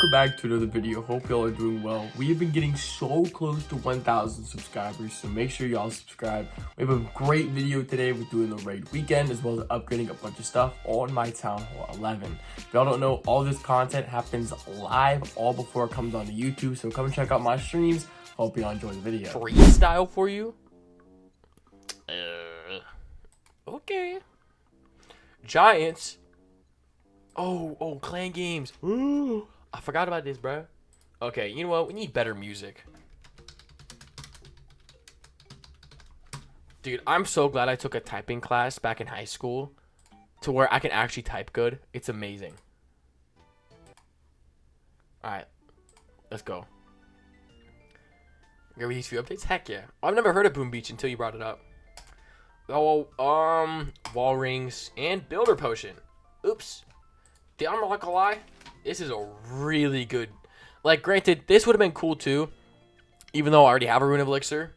welcome back to another video. Hope y'all are doing well. We have been getting so close to 1,000 subscribers, so make sure y'all subscribe. We have a great video today with doing the raid weekend as well as upgrading a bunch of stuff on my Town Hall 11. If y'all don't know, all this content happens live all before it comes onto YouTube, so come and check out my streams. Hope y'all enjoy the video. Freestyle for you? Okay. Giants. Oh, clan games. Ooh, I forgot about this, bro. Okay, you know what? We need better music. Dude, I'm so glad I took a typing class back in high school to where I can actually type good. It's amazing. Alright, let's go. Get these few updates? Heck yeah. I've never heard of Boom Beach until you brought it up. Oh, wall rings and builder potion. Oops. I'm not gonna lie, this is a really good, like, granted, this would have been cool too, even though I already have a Rune of Elixir.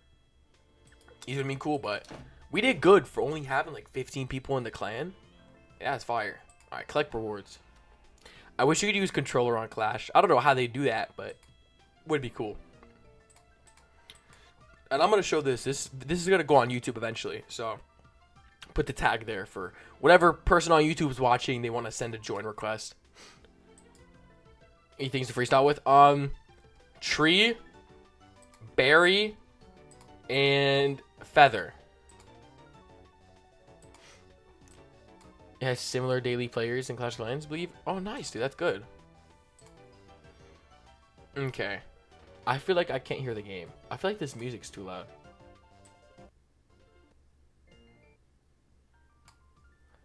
It would have been cool, but we did good for only having like 15 people in the clan. Yeah, it's fire. Alright, collect rewards. I wish you could use controller on Clash. I don't know how they do that, but would be cool. And I'm gonna show this. This is gonna go on YouTube eventually, so put the tag there for whatever person on YouTube is watching. They want to send a join request. Any things to freestyle with? Tree, berry, and feather. It has similar daily players in Clash of Clans, I believe. Oh, nice, dude. That's good. Okay. I feel like I can't hear the game. I feel like this music's too loud.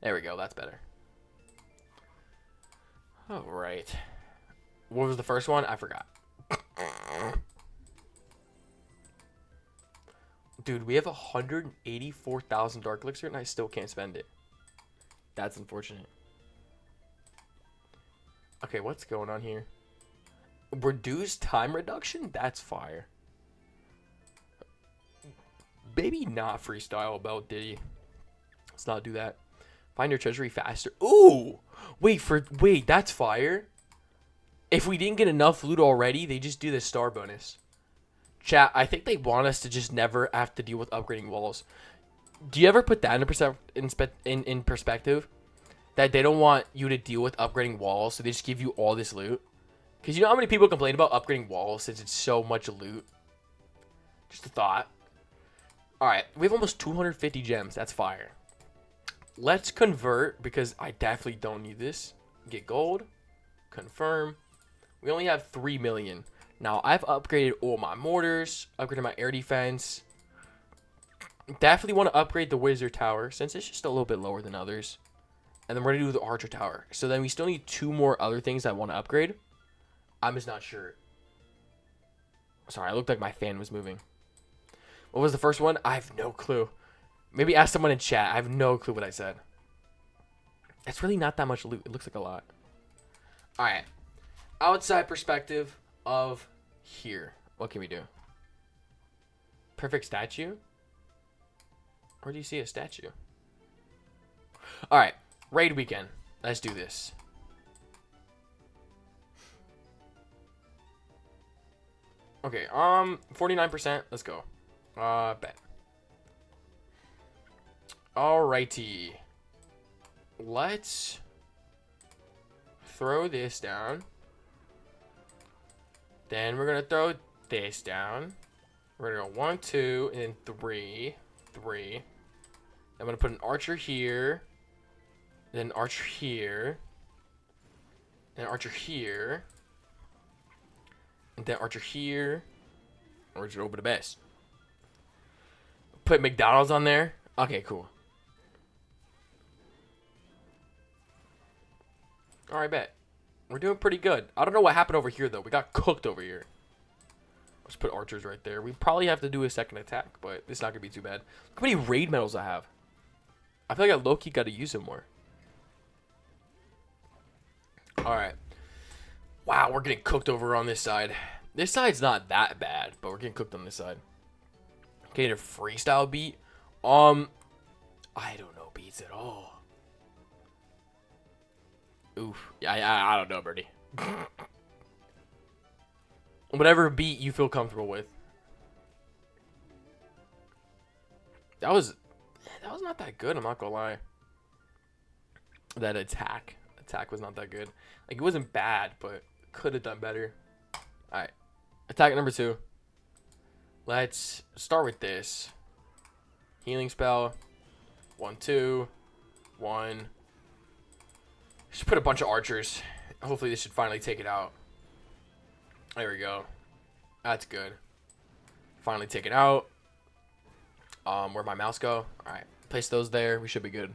There we go. That's better. All right. What was the first one? I forgot. Dude, we have 184,000 Dark Elixir and I still can't spend it. That's unfortunate. Okay, what's going on here? Reduced time reduction? That's fire. Maybe not freestyle about Diddy. Let's not do that. Find your treasury faster. Ooh! Wait, that's fire. If we didn't get enough loot already, they just do the star bonus. Chat, I think they want us to just never have to deal with upgrading walls. Do you ever put that in perspective? That they don't want you to deal with upgrading walls, so they just give you all this loot? Because you know how many people complain about upgrading walls since it's so much loot? Just a thought. Alright, we have almost 250 gems. That's fire. Let's convert, because I definitely don't need this. Get gold. Confirm. We only have 3 million. Now, I've upgraded all my mortars. Upgraded my air defense. Definitely want to upgrade the wizard tower, since it's just a little bit lower than others. And then we're going to do the archer tower. So then we still need 2 more other things I want to upgrade. I'm just not sure. Sorry, I looked like my fan was moving. What was the first one? I have no clue. Maybe ask someone in chat. I have no clue what I said. It's really not that much loot. It looks like a lot. Alright. Outside perspective of here. What can we do? Perfect statue? Where do you see a statue? Alright. Raid weekend. Let's do this. Okay, 49%. Let's go. Bet. Alrighty. Let's throw this down. Then we're gonna throw this down. We're gonna go 1, 2, and then 3. 3. I'm gonna put an archer here. Then an archer here. Then an archer here. And then archer here. Or just open the best. Put McDonald's on there. Okay, cool. Alright, bet. We're doing pretty good. I don't know what happened over here, though. We got cooked over here. Let's put archers right there. We probably have to do a second attack, but it's not going to be too bad. Look how many raid medals I have. I feel like I low-key got to use them more. Alright. Wow, we're getting cooked over on this side. This side's not that bad, but we're getting cooked on this side. Okay, a freestyle beat. I don't know beats at all. Oof. Yeah, I don't know, Birdie. Whatever beat you feel comfortable with. That was not that good, I'm not gonna lie. That attack was not that good. Like, it wasn't bad, but could have done better. Alright. Attack number 2. Let's start with this. Healing spell. 1, 2. 1. Just put a bunch of archers. Hopefully this should finally take it out. There we go. That's good. Finally take it out. Where'd my mouse go? Alright. Place those there. We should be good.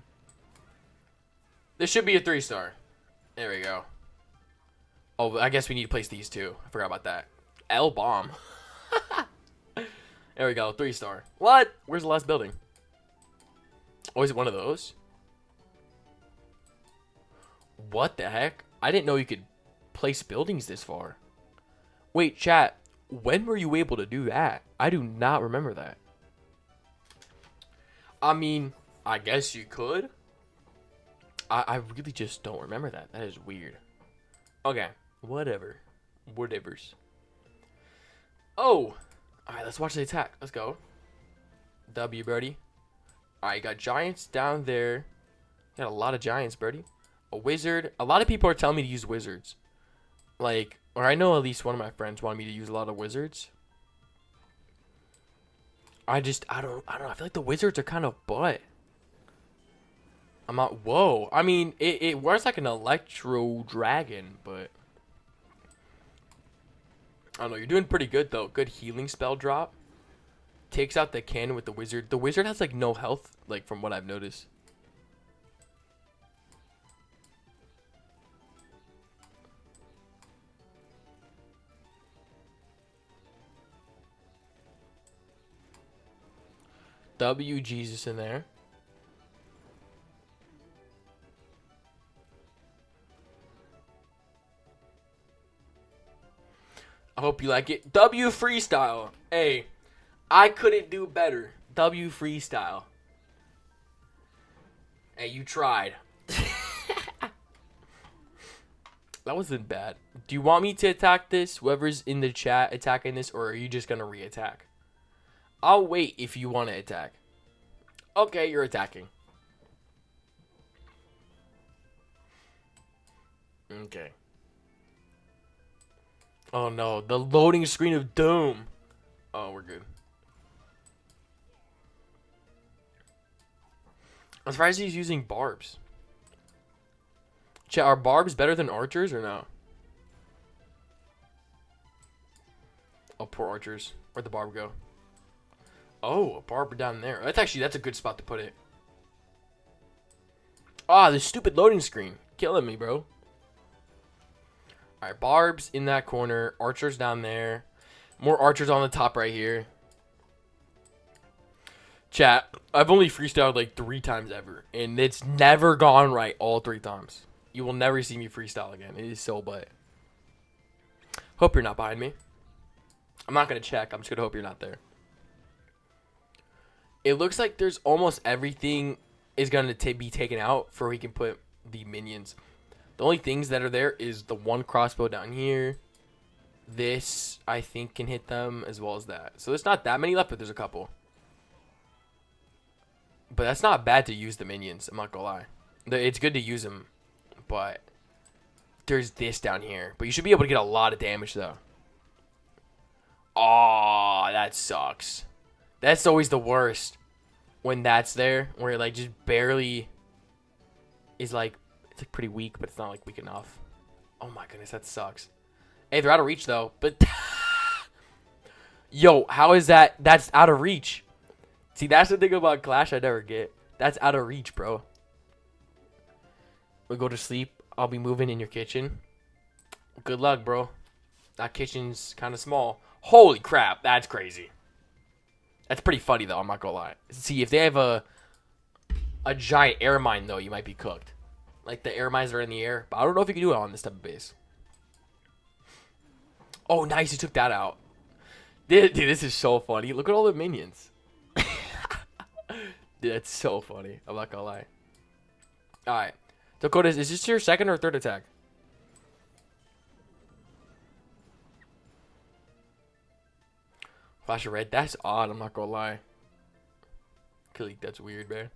This should be a 3-star. There we go. Oh, I guess we need to place these too. I forgot about that. L bomb. There we go. 3-star. What? Where's the last building? Oh, is it one of those? What the heck? I didn't know you could place buildings this far. Wait, chat. When were you able to do that? I do not remember that. I mean, I guess you could. I really just don't remember that. That is weird. Okay. Whatever. Whatevers. Oh. Alright, let's watch the attack. Let's go. W, birdie. Alright, you got giants down there. You got a lot of giants, birdie. A wizard. A lot of people are telling me to use wizards. Like, or I know at least one of my friends wanted me to use a lot of wizards. I don't know. I feel like the wizards are kind of butt. I'm not. Whoa. I mean, it works like an electro dragon, but I don't know. You're doing pretty good though. Good healing spell drop. Takes out the cannon with the wizard. The wizard has like no health, like from what I've noticed. W Jesus in there. I hope you like it. W freestyle. Hey, I couldn't do better. W freestyle. Hey, you tried. That wasn't bad. Do you want me to attack this? Whoever's in the chat attacking this, or are you just gonna re-attack? I'll wait if you want to attack. Okay, you're attacking. Okay. Oh no, the loading screen of doom. Oh, we're good. I'm surprised he's using barbs. Chat, are barbs better than archers or no? Oh, poor archers. Where'd the barb go? Oh, a barb down there. That's a good spot to put it. Ah, this stupid loading screen. Killing me, bro. Alright, barbs in that corner. Archers down there. More archers on the top right here. Chat, I've only freestyled like 3 times ever. And it's never gone right all 3 times. You will never see me freestyle again. It is so butt. Hope you're not behind me. I'm not going to check. I'm just going to hope you're not there. It looks like there's almost everything is going to be taken out for we can put the minions. The only things that are there is the one crossbow down here. This, I think, can hit them as well as that. So there's not that many left, but there's a couple. But that's not bad to use the minions. I'm not going to lie. It's good to use them. But there's this down here. But you should be able to get a lot of damage, though. Oh, that sucks. That's always the worst. When that's there. Where it, like, just barely is, like, it's, like, pretty weak. But it's not, like, weak enough. Oh, my goodness. That sucks. Hey, they're out of reach, though. But, yo, how is that? That's out of reach. See, that's the thing about Clash I never get. That's out of reach, bro. We go to sleep. I'll be moving in your kitchen. Good luck, bro. That kitchen's kind of small. Holy crap, that's crazy. That's pretty funny, though. I'm not gonna lie. See, if they have a giant air mine, though, you might be cooked. Like, the air mines are in the air. But I don't know if you can do it on this type of base. Oh, nice. You took that out. Dude, this is so funny. Look at all the minions. Dude, that's so funny. I'm not gonna lie. Alright. Dakota, is this your second or third attack? Flash of red. That's odd. I'm not gonna lie. Kalik, that's weird, man.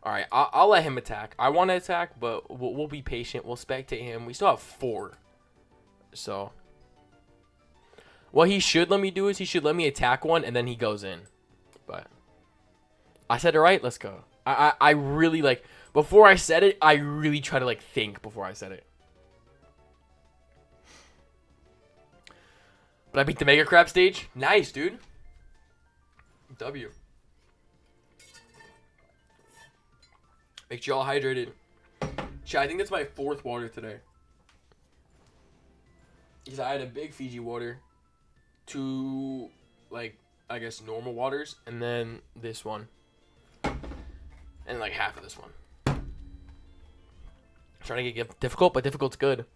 All right, I'll let him attack. I want to attack, but we'll be patient. We'll spectate him. We still have 4. So, what he should let me do is he should let me attack one, and then he goes in. But I said it right. Let's go. I really, like, before I said it, I really try to, like, think before I said it. But I beat the Mega Crab stage. Nice, dude. W. Make sure y'all hydrated. Chat, I think that's my 4th water today. Because I had a big Fiji water, 2, like, I guess normal waters, and then this one. And like half of this one. Trying to get difficult, but difficult's good.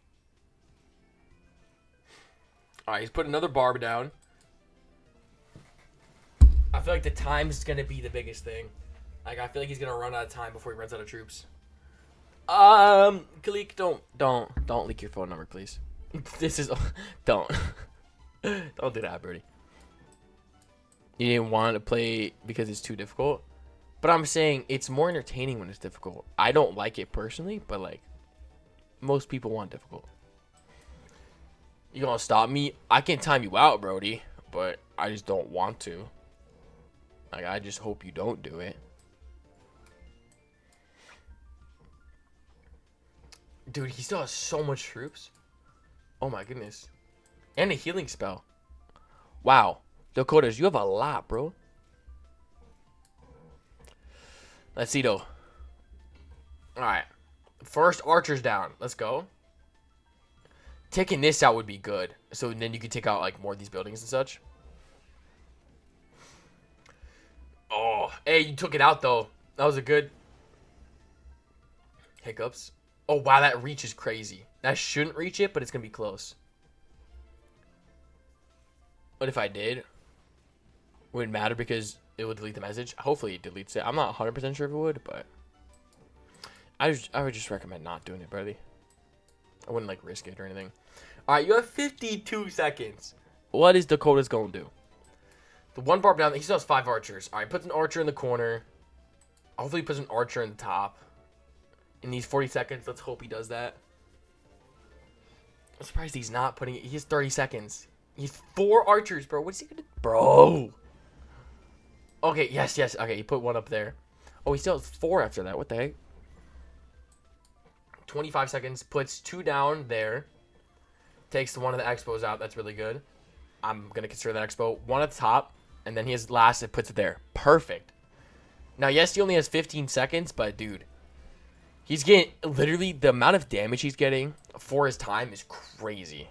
Alright, he's put another barb down. I feel like the time is going to be the biggest thing. Like, I feel like he's going to run out of time before he runs out of troops. Kalik, don't leak your phone number, please. This is, don't do that, Birdie. You didn't want to play because it's too difficult, but I'm saying it's more entertaining when it's difficult. I don't like it personally, but like most people want difficult. You gonna stop me? I can time you out, Brody, but I just don't want to. Like, I just hope you don't do it. Dude, he still has so much troops. Oh my goodness. And a healing spell. Wow. Dakotas, you have a lot, bro. Let's see, though. Alright. First archer's down. Let's go. Taking this out would be good. So then you can take out, like, more of these buildings and such. Oh. Hey, you took it out, though. That was a good... Hiccups. Oh, wow, that reach is crazy. That shouldn't reach it, but it's going to be close. What if I did? Wouldn't matter because it would delete the message. Hopefully it deletes it. I'm not 100% sure if it would, but... I would just recommend not doing it, buddy. I wouldn't, like, risk it or anything. Alright, you have 52 seconds. What is Dakota's going to do? The one barb down, he still has 5 archers. Alright, puts an archer in the corner. Hopefully he puts an archer in the top. In these 40 seconds, let's hope he does that. I'm surprised he's not putting it. He has 30 seconds. He's 4 archers, bro. What's he gonna do? Bro. Okay, yes. Okay, he put one up there. Oh, he still has 4 after that. What the heck? 25 seconds. Puts 2 down there. Takes one of the expos out. That's really good. I'm gonna consider that expo. 1 at the top. And then he has last and puts it there. Perfect. Now, yes, he only has 15 seconds, but dude. He's getting, literally, the amount of damage he's getting for his time is crazy.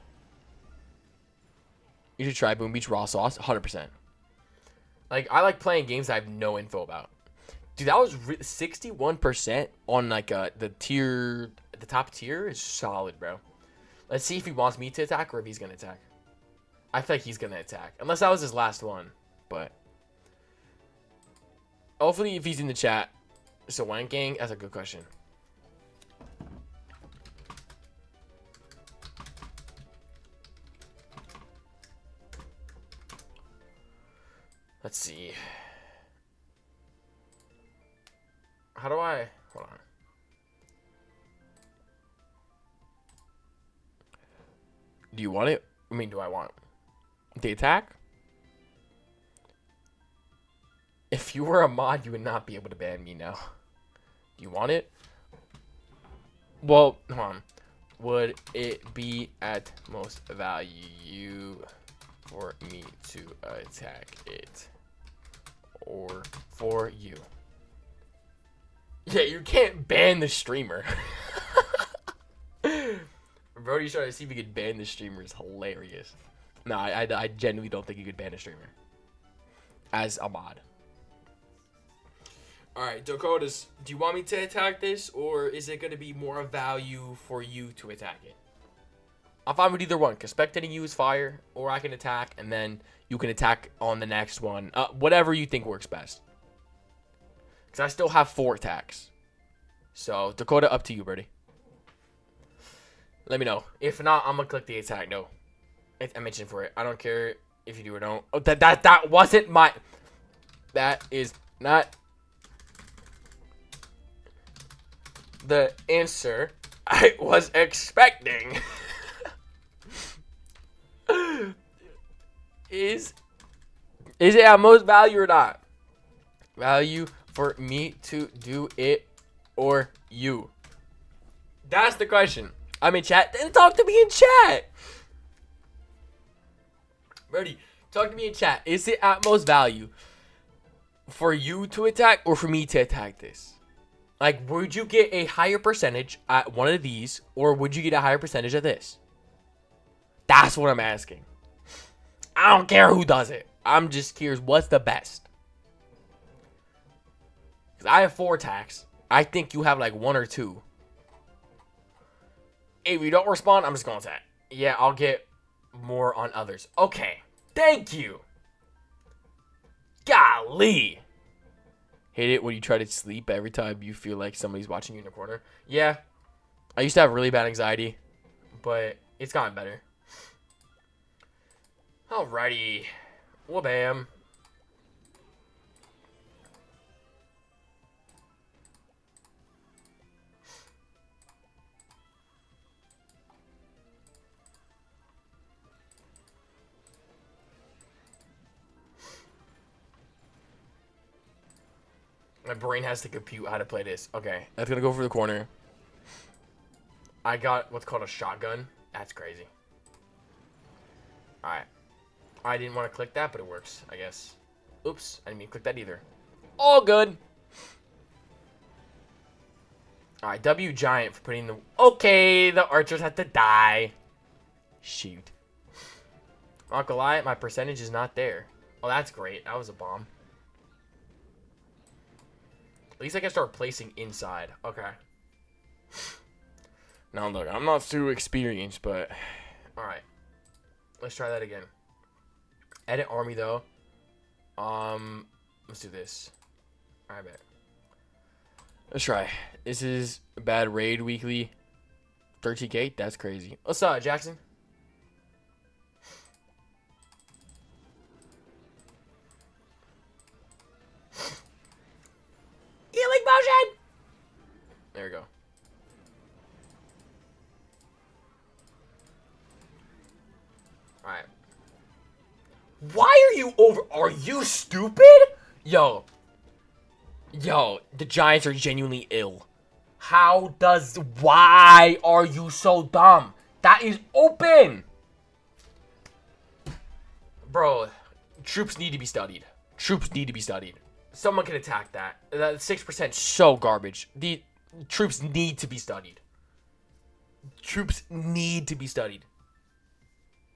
You should try Boom Beach Raw Sauce, 100%. Like, I like playing games I have no info about. Dude, that was 61% on, like, the tier, the top tier is solid, bro. Let's see if he wants me to attack or if he's going to attack. I feel like he's going to attack. Unless that was his last one, but. Hopefully, if he's in the chat. So, Wank Gang, that's a good question. Let's see. How do I... Hold on. Do you want it? I mean, do I want the attack? If you were a mod, you would not be able to ban me now. Do you want it? Well, hold on. Would it be at most value for me to attack it? Or for you? Yeah, you can't ban the streamer. Brody's trying to see if he could ban the streamer is hilarious. No, I genuinely don't think you could ban a streamer. As a mod. Alright, Dakotas, do you want me to attack this? Or is it going to be more value for you to attack it? I'm fine with either one, because spectating you is fire, or I can attack, and then you can attack on the next one. Whatever you think works best. Because I still have 4 attacks. So, Dakota, up to you, Birdie. Let me know. If not, I'm going to click the attack. No. I mentioned for it. I don't care If you do or don't. Oh, that wasn't my. That is not the answer I was expecting. Is it at most value or not? Value for me to do it or you? That's the question. I'm in chat. Then talk to me in chat. Ready? Talk to me in chat. Is it at most value for you to attack or for me to attack this? Like, would you get a higher percentage at one of these, or would you get a higher percentage at this? That's what I'm asking. I don't care who does it. I'm just curious, what's the best? Because I have 4 attacks. I think you have like 1 or 2. If you don't respond, I'm just going to attack. Yeah, I'll get more on others. Okay. Thank you. Golly. Hate it when you try to sleep every time you feel like somebody's watching you in the corner. Yeah. I used to have really bad anxiety, but it's gotten better. Alrighty. Well, bam. My brain has to compute how to play this. Okay, that's gonna go for the corner. I got what's called a shotgun. That's crazy. Alright. I didn't want to click that, but it works, I guess. Oops, I didn't mean to click that either. All good. Alright, W giant for putting the... Okay, the archers have to die. Shoot. Not gonna lie, my percentage is not there. Oh, that's great. That was a bomb. At least I can start placing inside. Okay. Now, look, I'm not too experienced, but... Alright. Let's try that again. Edit army, though. Let's do this. Alright, bet. Let's try. This is bad raid weekly. 13k? That's crazy. What's up, Jackson? Healing motion! There we go. Alright. Why are you over? Are you stupid? Yo. Yo, the Giants are genuinely ill. How does... Why are you so dumb? That is open! Bro, troops need to be studied. Troops need to be studied. Someone can attack that. That 6% so garbage. The troops need to be studied. Troops need to be studied.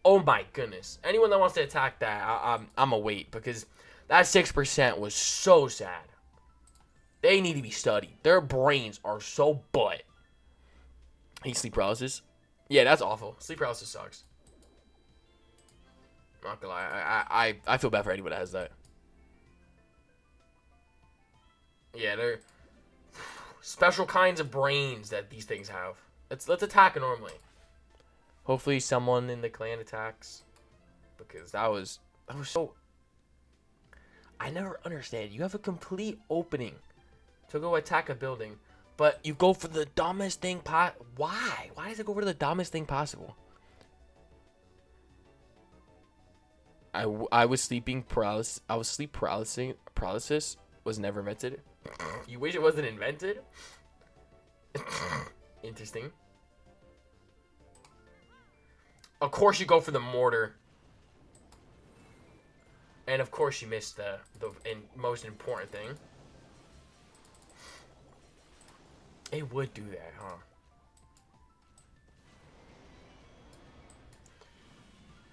Oh my goodness. Anyone that wants to attack that, I'm gonna wait, because that 6% was so sad. They need to be studied. Their brains are so butt. Hate sleep paralysis. Yeah, that's awful. Sleep paralysis sucks. Not gonna lie. I feel bad for anyone that has that. Yeah, they're special kinds of brains that these things have. Let's attack it normally. Hopefully someone in the clan attacks. Because that was so... I never understand. You have a complete opening to go attack a building, but you go for the dumbest thing Why? Why does it go for the dumbest thing possible? I was sleeping paralysis. I was sleep paralysis. Paralysis was never invented. You wish it wasn't invented? Interesting. Of course you go for the mortar. And of course you missed the most important thing. It would do that, huh?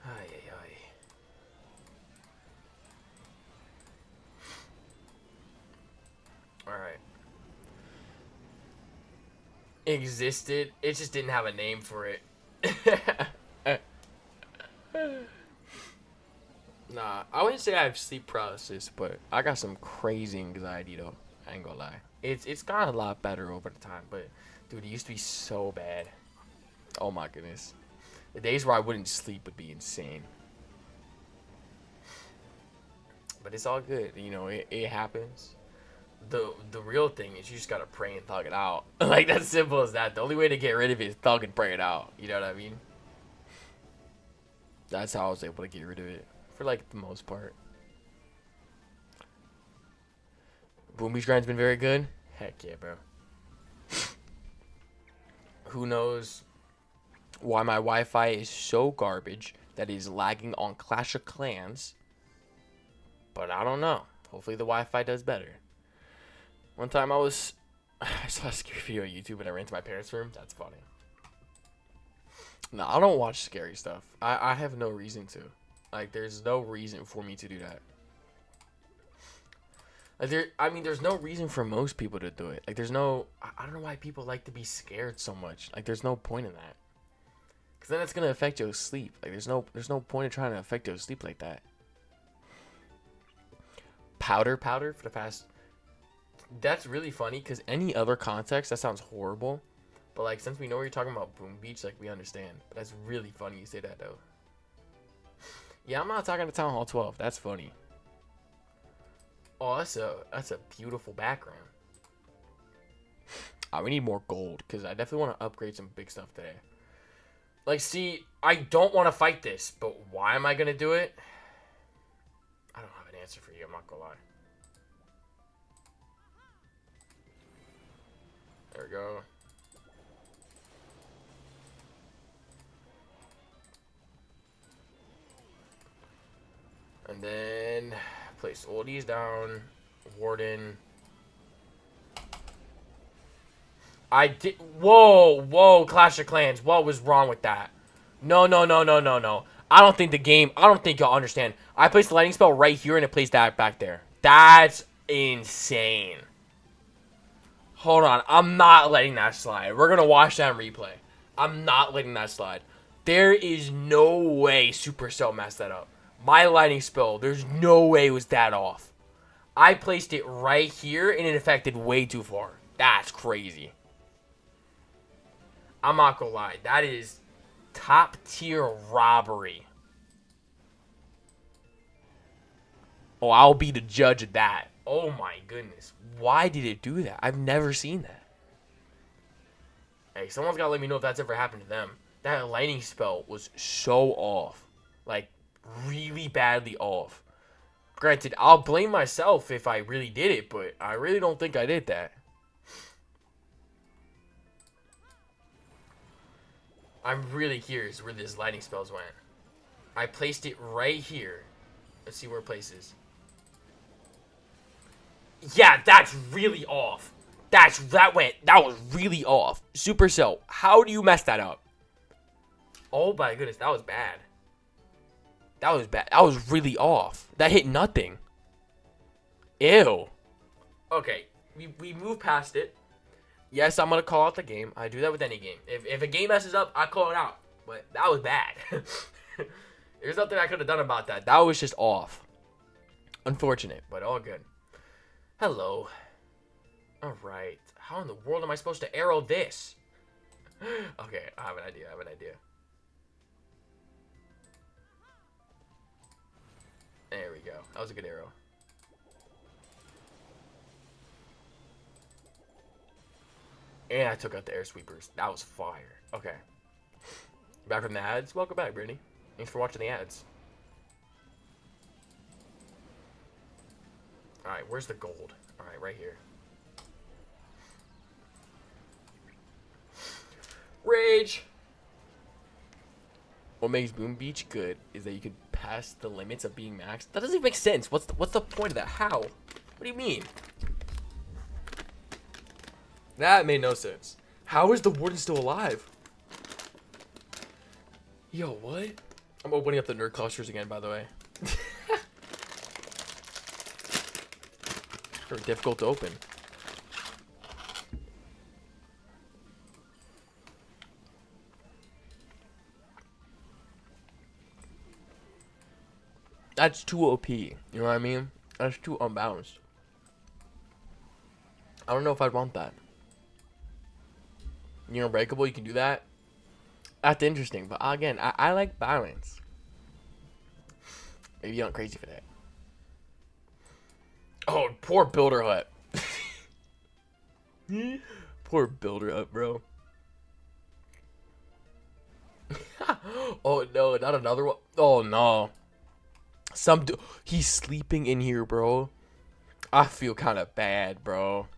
Ay, ay, ay. Alright. Existed. It just didn't have a name for it. Nah, I wouldn't say I have sleep paralysis, but I got some crazy anxiety though. I ain't gonna lie. It's gotten a lot better over the time, but dude, it used to be so bad. Oh my goodness. The days where I wouldn't sleep would be insane. but it's all good. You know, it happens. The real thing is you just gotta pray and thug it out. Like, that's simple as that. The only way to get rid of it is thug and pray it out. You know what I mean? That's how I was able to get rid of it for like the most part. Boom Beach Grind's been very good. Heck yeah, bro. Who knows why my Wi-Fi is so garbage that is lagging on Clash of Clans, but I don't know. Hopefully the Wi-Fi does better. One time I saw a scary video on YouTube and I ran to my parents' room. That's funny. No, I don't watch scary stuff. I have no reason to. Like, there's no reason for me to do that. Like, there's no reason for most people to do it. Like, there's no... I don't know why people like to be scared so much. Like, there's no point in that. Because then it's going to affect your sleep. Like, there's no point in trying to affect your sleep like that. Powder for the past... That's really funny, because any other context, that sounds horrible. But, like, since we know you're talking about Boom Beach, like, we understand. But that's really funny you say that, though. Yeah, I'm not talking to Town Hall 12. That's funny. Oh, that's a beautiful background. We need more gold, because I definitely want to upgrade some big stuff today. Like, see, I don't want to fight this, but why am I going to do it? I don't have an answer for you, I'm not going to lie. There we go. And then place oldies down. Warden. I did. Whoa, Clash of Clans. What was wrong with that? No. I don't think y'all understand. I placed the lightning spell right here and it placed that back there. That's insane. Hold on. I'm not letting that slide. We're going to watch that in replay. I'm not letting that slide. There is no way Supercell messed that up. My lightning spell, there's no way it was that off. I placed it right here and it affected way too far. That's crazy. I'm not gonna lie. That is top tier robbery. Oh, I'll be the judge of that. Oh my goodness. Why did it do that? I've never seen that. Hey, someone's gotta let me know if that's ever happened to them. That lightning spell was so off. Like, really badly off. Granted, I'll blame myself if I really did it, but I really don't think I did that. I'm really curious where this lightning spells went. I placed it right here. Let's see where it places. Yeah, that's really off. That was really off. Supercell, how do you mess that up? Oh my goodness, that was bad. That was bad. That was really off. That hit nothing. Ew. Okay, we moved past it. Yes, I'm going to call out the game. I do that with any game. If a game messes up, I call it out. But that was bad. There's nothing I could have done about that. That was just off. Unfortunate, but all good. Hello. Alright. How in the world am I supposed to arrow this? Okay, I have an idea. There we go. That was a good arrow. And I took out the air sweepers. That was fire. Okay. Back from the ads. Welcome back, Brittany. Thanks for watching the ads. Alright, where's the gold? Alright, right here. Rage! What makes Boom Beach good is that you can pass the limits of being maxed. That doesn't even make sense. What's the point of that? How? What do you mean? That made no sense. How is the warden still alive? Yo, what? I'm opening up the nerd clusters again, by the way. They're difficult to open. That's too OP. You know what I mean? That's too unbalanced. I don't know if I'd want that. You're unbreakable, you can do that. That's interesting. But again, I like balance. Maybe you're not crazy for that. Poor Builder Hut. Poor Builder Hut, bro. Oh no, not another one. Oh no. He's sleeping in here, bro. I feel kind of bad, bro.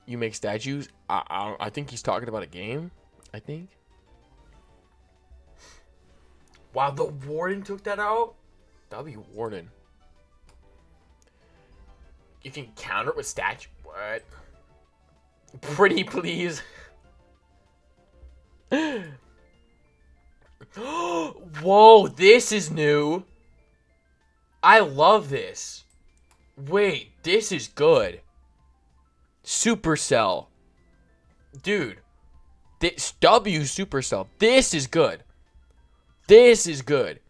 You make statues? I think he's talking about a game. I think. Wow, the warden took that out? That'll be warden. You can counter it with statue. What? Pretty please. Whoa, this is new. I love this. Wait, this is good. Supercell. Dude. This W Supercell. This is good. This is good.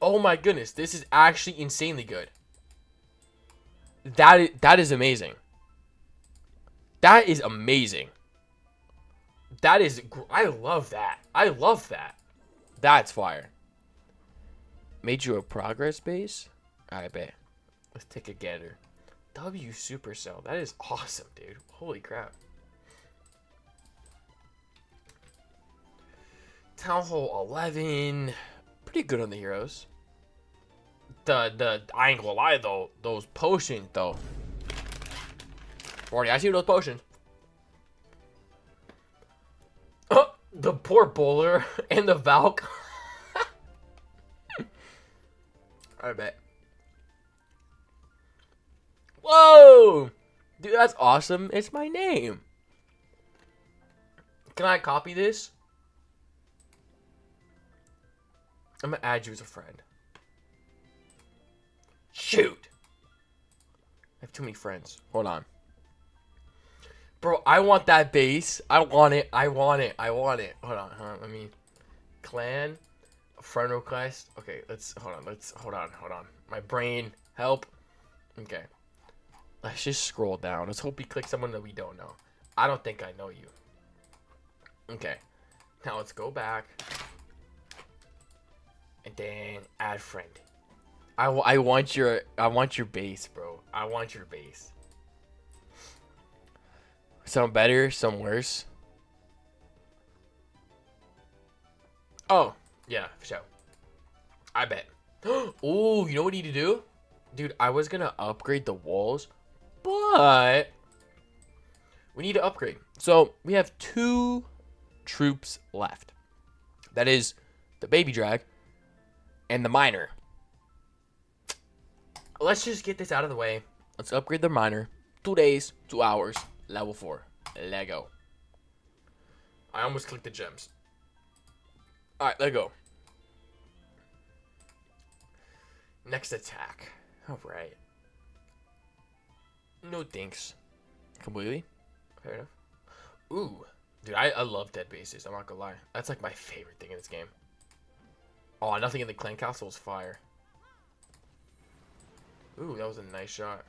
Oh my goodness, this is actually insanely good. That is amazing. That is amazing. I love that. I love that. That's fire. Made you a progress base? I bet. Let's take a gander. W Supercell. That is awesome, dude. Holy crap. Town Hall 11. Pretty good on the heroes. I ain't gonna lie though. Those potions though. Already, I see those potions. The poor bowler and the Valk. I bet. Whoa! Dude, that's awesome. It's my name. Can I copy this? I'm gonna add you as a friend. Shoot! I have too many friends. Hold on. Bro, I want that base. I want it. I want it. I want it. Hold on. Let me. Clan. Friend request. Okay, hold on. My brain. Help. Okay. Let's just scroll down. Let's hope we click someone that we don't know. I don't think I know you. Okay. Now let's go back. And then add friend. I want your base, bro. I want your base. Some better, some worse. Oh, yeah, for sure. I bet. Oh, you know what we need to do? Dude, I was gonna upgrade the walls, but we need to upgrade. So we have 2 troops left. That is the baby drag and the miner. Let's just get this out of the way. Let's upgrade the miner. 2 days, 2 hours, level 4. Lego. I almost clicked the gems. Alright, let go. Next attack. Alright. No thanks. Completely. Fair enough. Ooh. Dude, I love dead bases. I'm not gonna lie. That's like my favorite thing in this game. Oh, nothing in the clan castle is fire. Ooh, that was a nice shot.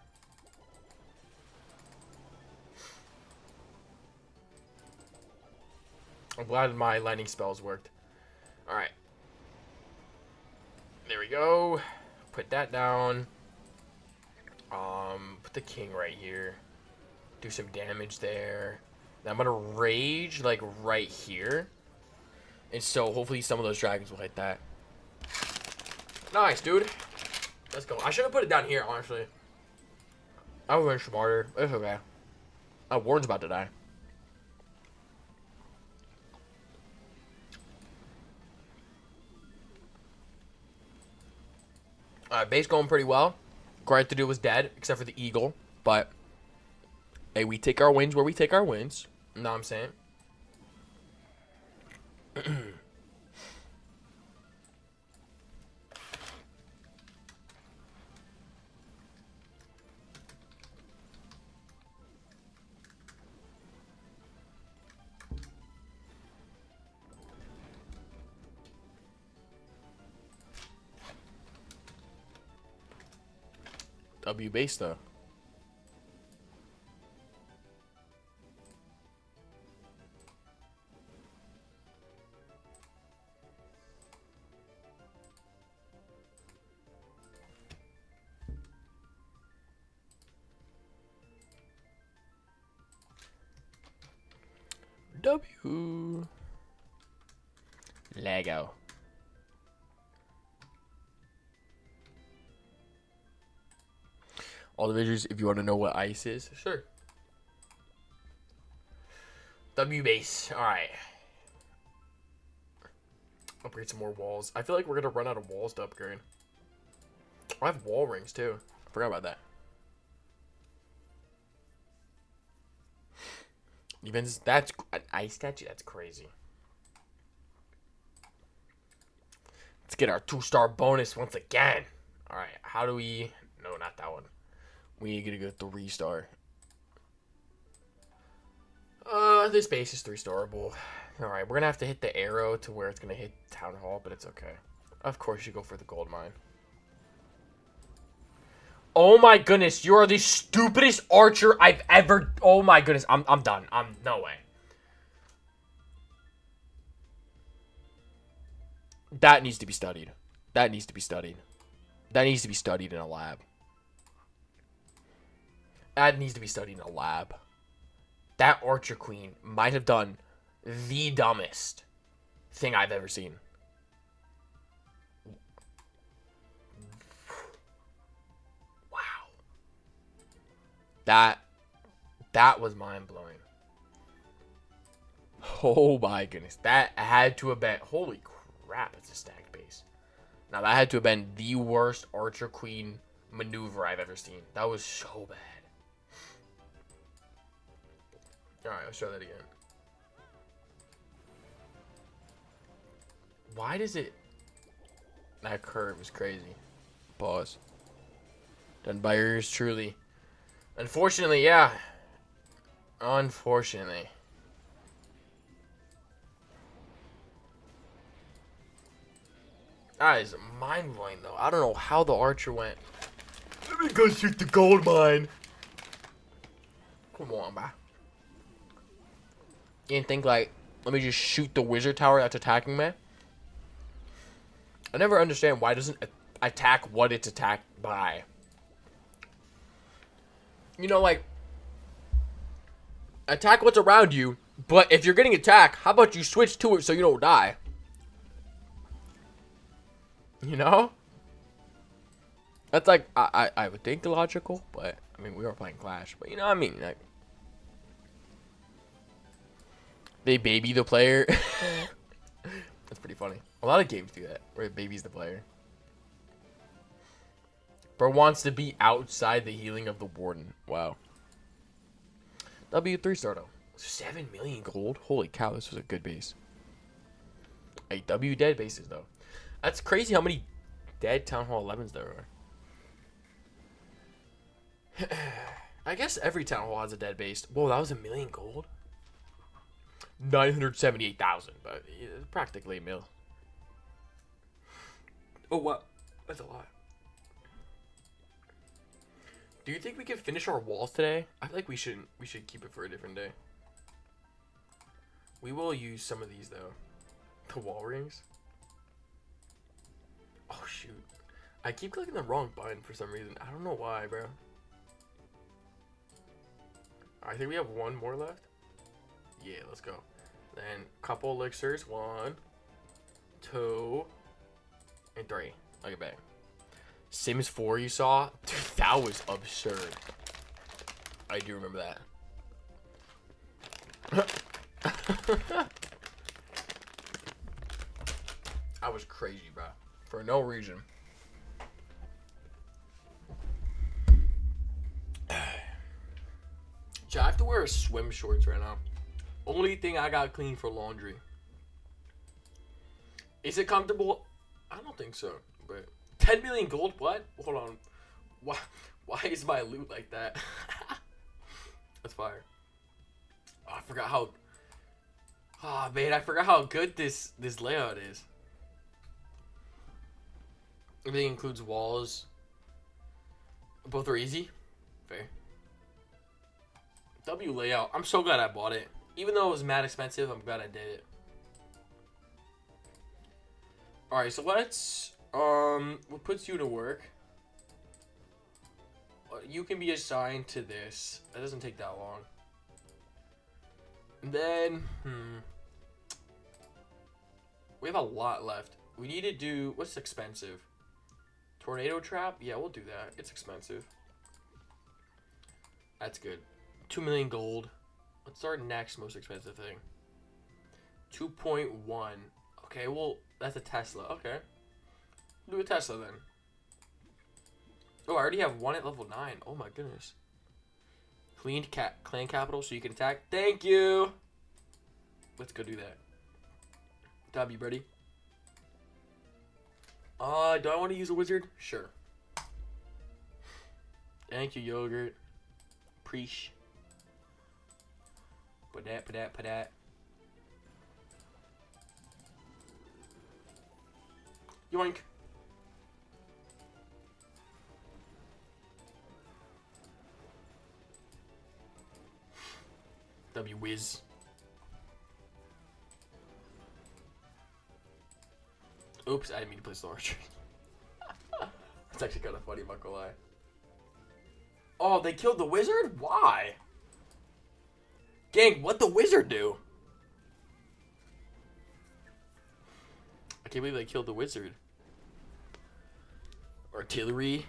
I'm glad my lightning spells worked. Alright. There we go. Put that down. Put the king right here. Do some damage there. Now I'm gonna rage like right here. And so hopefully some of those dragons will hit that. Nice, dude. Let's go. I should have put it down here, honestly. I would've been smarter. It's okay. Warren's about to die. Base going pretty well. All to do was dead, except for the eagle. But, hey, we take our wins where we take our wins. You know what I'm saying? W base though. W. Lego. All the visuals, if you want to know what ice is. Sure. W base. Alright. Upgrade some more walls. I feel like we're going to run out of walls to upgrade. I have wall rings, too. I forgot about that. Even that's an ice statue. That's crazy. Let's get our 2-star bonus once again. All right, how do we? No, not that one. We need to go 3-star. This base is 3-starable. All right, we're gonna have to hit the arrow to where it's gonna hit town hall, but it's okay. Of course, you go for the gold mine. Oh my goodness, you are the stupidest archer I've ever... Oh my goodness, I'm done. No way. That needs to be studied. That needs to be studied. That needs to be studied in a lab. That needs to be studied in a lab. That archer queen might have done the dumbest thing I've ever seen. That was mind-blowing. Oh my goodness. That had to have been... Holy crap, it's a stacked base. Now, that had to have been the worst Archer Queen maneuver I've ever seen. That was so bad. Alright, let's try that again. Why does it... That curve is crazy. Pause. Done by yours truly. Unfortunately, yeah. Unfortunately. That is mind-blowing, though. I don't know how the archer went. Let me go shoot the gold mine. Come on, man. You didn't think, like, let me just shoot the wizard tower that's attacking me? I never understand why it doesn't attack what it's attacked by. You know, like, attack what's around you, but if you're getting attacked, how about you switch to it so you don't die? You know? That's like, I would think logical, but, I mean, we are playing Clash, but you know what I mean? Like, they baby the player. That's pretty funny. A lot of games do that, where it babies the player. Bro wants to be outside the healing of the warden. Wow. W3-star though. 7 million gold? Holy cow, this was a good base. Hey, W dead bases though. That's crazy how many dead Town Hall 11s there are. I guess every Town Hall has a dead base. Whoa, that was 1 million gold? 978,000, but it's practically a mil. Oh, wow. That's a lot. Do you think we can finish our walls today? I feel like we shouldn't. We should keep it for a different day. We will use some of these, though. The wall rings. Oh, shoot. I keep clicking the wrong button for some reason. I don't know why, bro. I think we have one more left. Yeah, let's go. Then, couple elixirs. 1, 2, and 3. I'll get back. Sims 4 you saw? Dude, that was absurd. I do remember that. I was crazy, bro. For no reason. I have to wear swim shorts right now. Only thing I got clean for laundry. Is it comfortable? I don't think so, but 10 million gold? What? Hold on. Why is my loot like that? That's fire. Oh, I forgot how... Oh, man, I forgot how good this layout is. Everything includes walls. Both are easy. Fair. W layout. I'm so glad I bought it. Even though it was mad expensive, I'm glad I did it. Alright, so let's... what puts you to work? You can be assigned to this. That doesn't take that long. And then, we have a lot left. We need to do, what's expensive? Tornado trap? Yeah, we'll do that. It's expensive. That's good. 2 million gold. What's our next most expensive thing? 2.1. Okay, well, that's a Tesla. Okay. We'll do a Tesla then. Oh, I already have one at level 9. Oh my goodness. Cleaned clan capital so you can attack. Thank you. Let's go do that. W, ready? Do I want to use a wizard? Sure. Thank you, yogurt. Preach. Put that. Yoink. W whiz. Oops, I didn't mean to play Star Trek. That's actually kind of funny, I'm not gonna lie. Oh, they killed the wizard? Why? Gang, what'd the wizard do? I can't believe they killed the wizard. Artillery.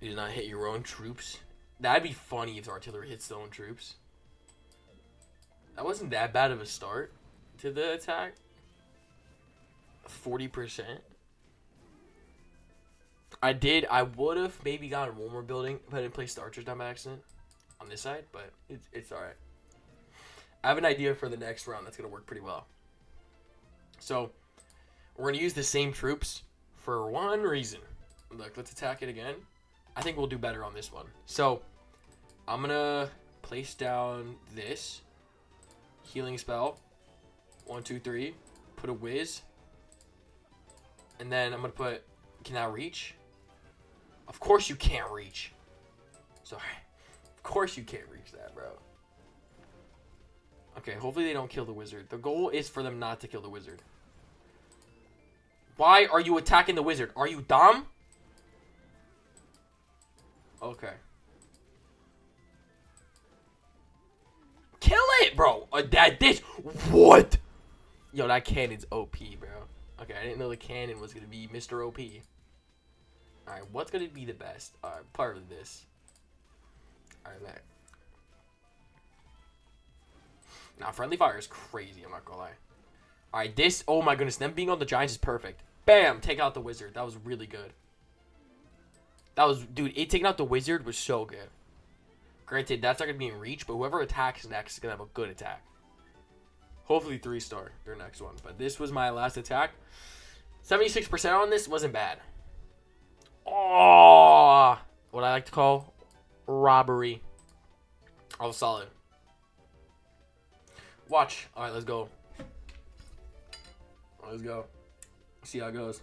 You did not hit your own troops. That'd be funny if the artillery hits their own troops. That wasn't that bad of a start to the attack. 40%. I would have maybe gotten one more building if I didn't place the archers down by accident on this side, but it's alright. I have an idea for the next round that's going to work pretty well. So, we're going to use the same troops for one reason. Look, let's attack it again. I think we'll do better on this one. So, I'm going to place down this healing spell. 1, 2, 3. Put a whiz. And then I'm going to put, can that reach? Of course you can't reach. Sorry. Of course you can't reach that, bro. Okay, hopefully they don't kill the wizard. The goal is for them not to kill the wizard. Why are you attacking the wizard? Are you dumb? Okay. Kill it, bro. What? Yo, that cannon's OP, bro. Okay, I didn't know the cannon was going to be Mr. OP. Alright, what's going to be the best part of this? Alright, man. Now, friendly fire is crazy, I'm not going to lie. Alright, this, oh my goodness, them being on the Giants is perfect. Bam, take out the wizard. That was really good. That was, dude, taking out the wizard was so good. Granted, that's not going to be in reach, but whoever attacks next is going to have a good attack. Hopefully 3-star their next one. But this was my last attack. 76% on this wasn't bad. Oh, what I like to call robbery. Oh, solid. Watch. All right, let's go. Let's go. See how it goes.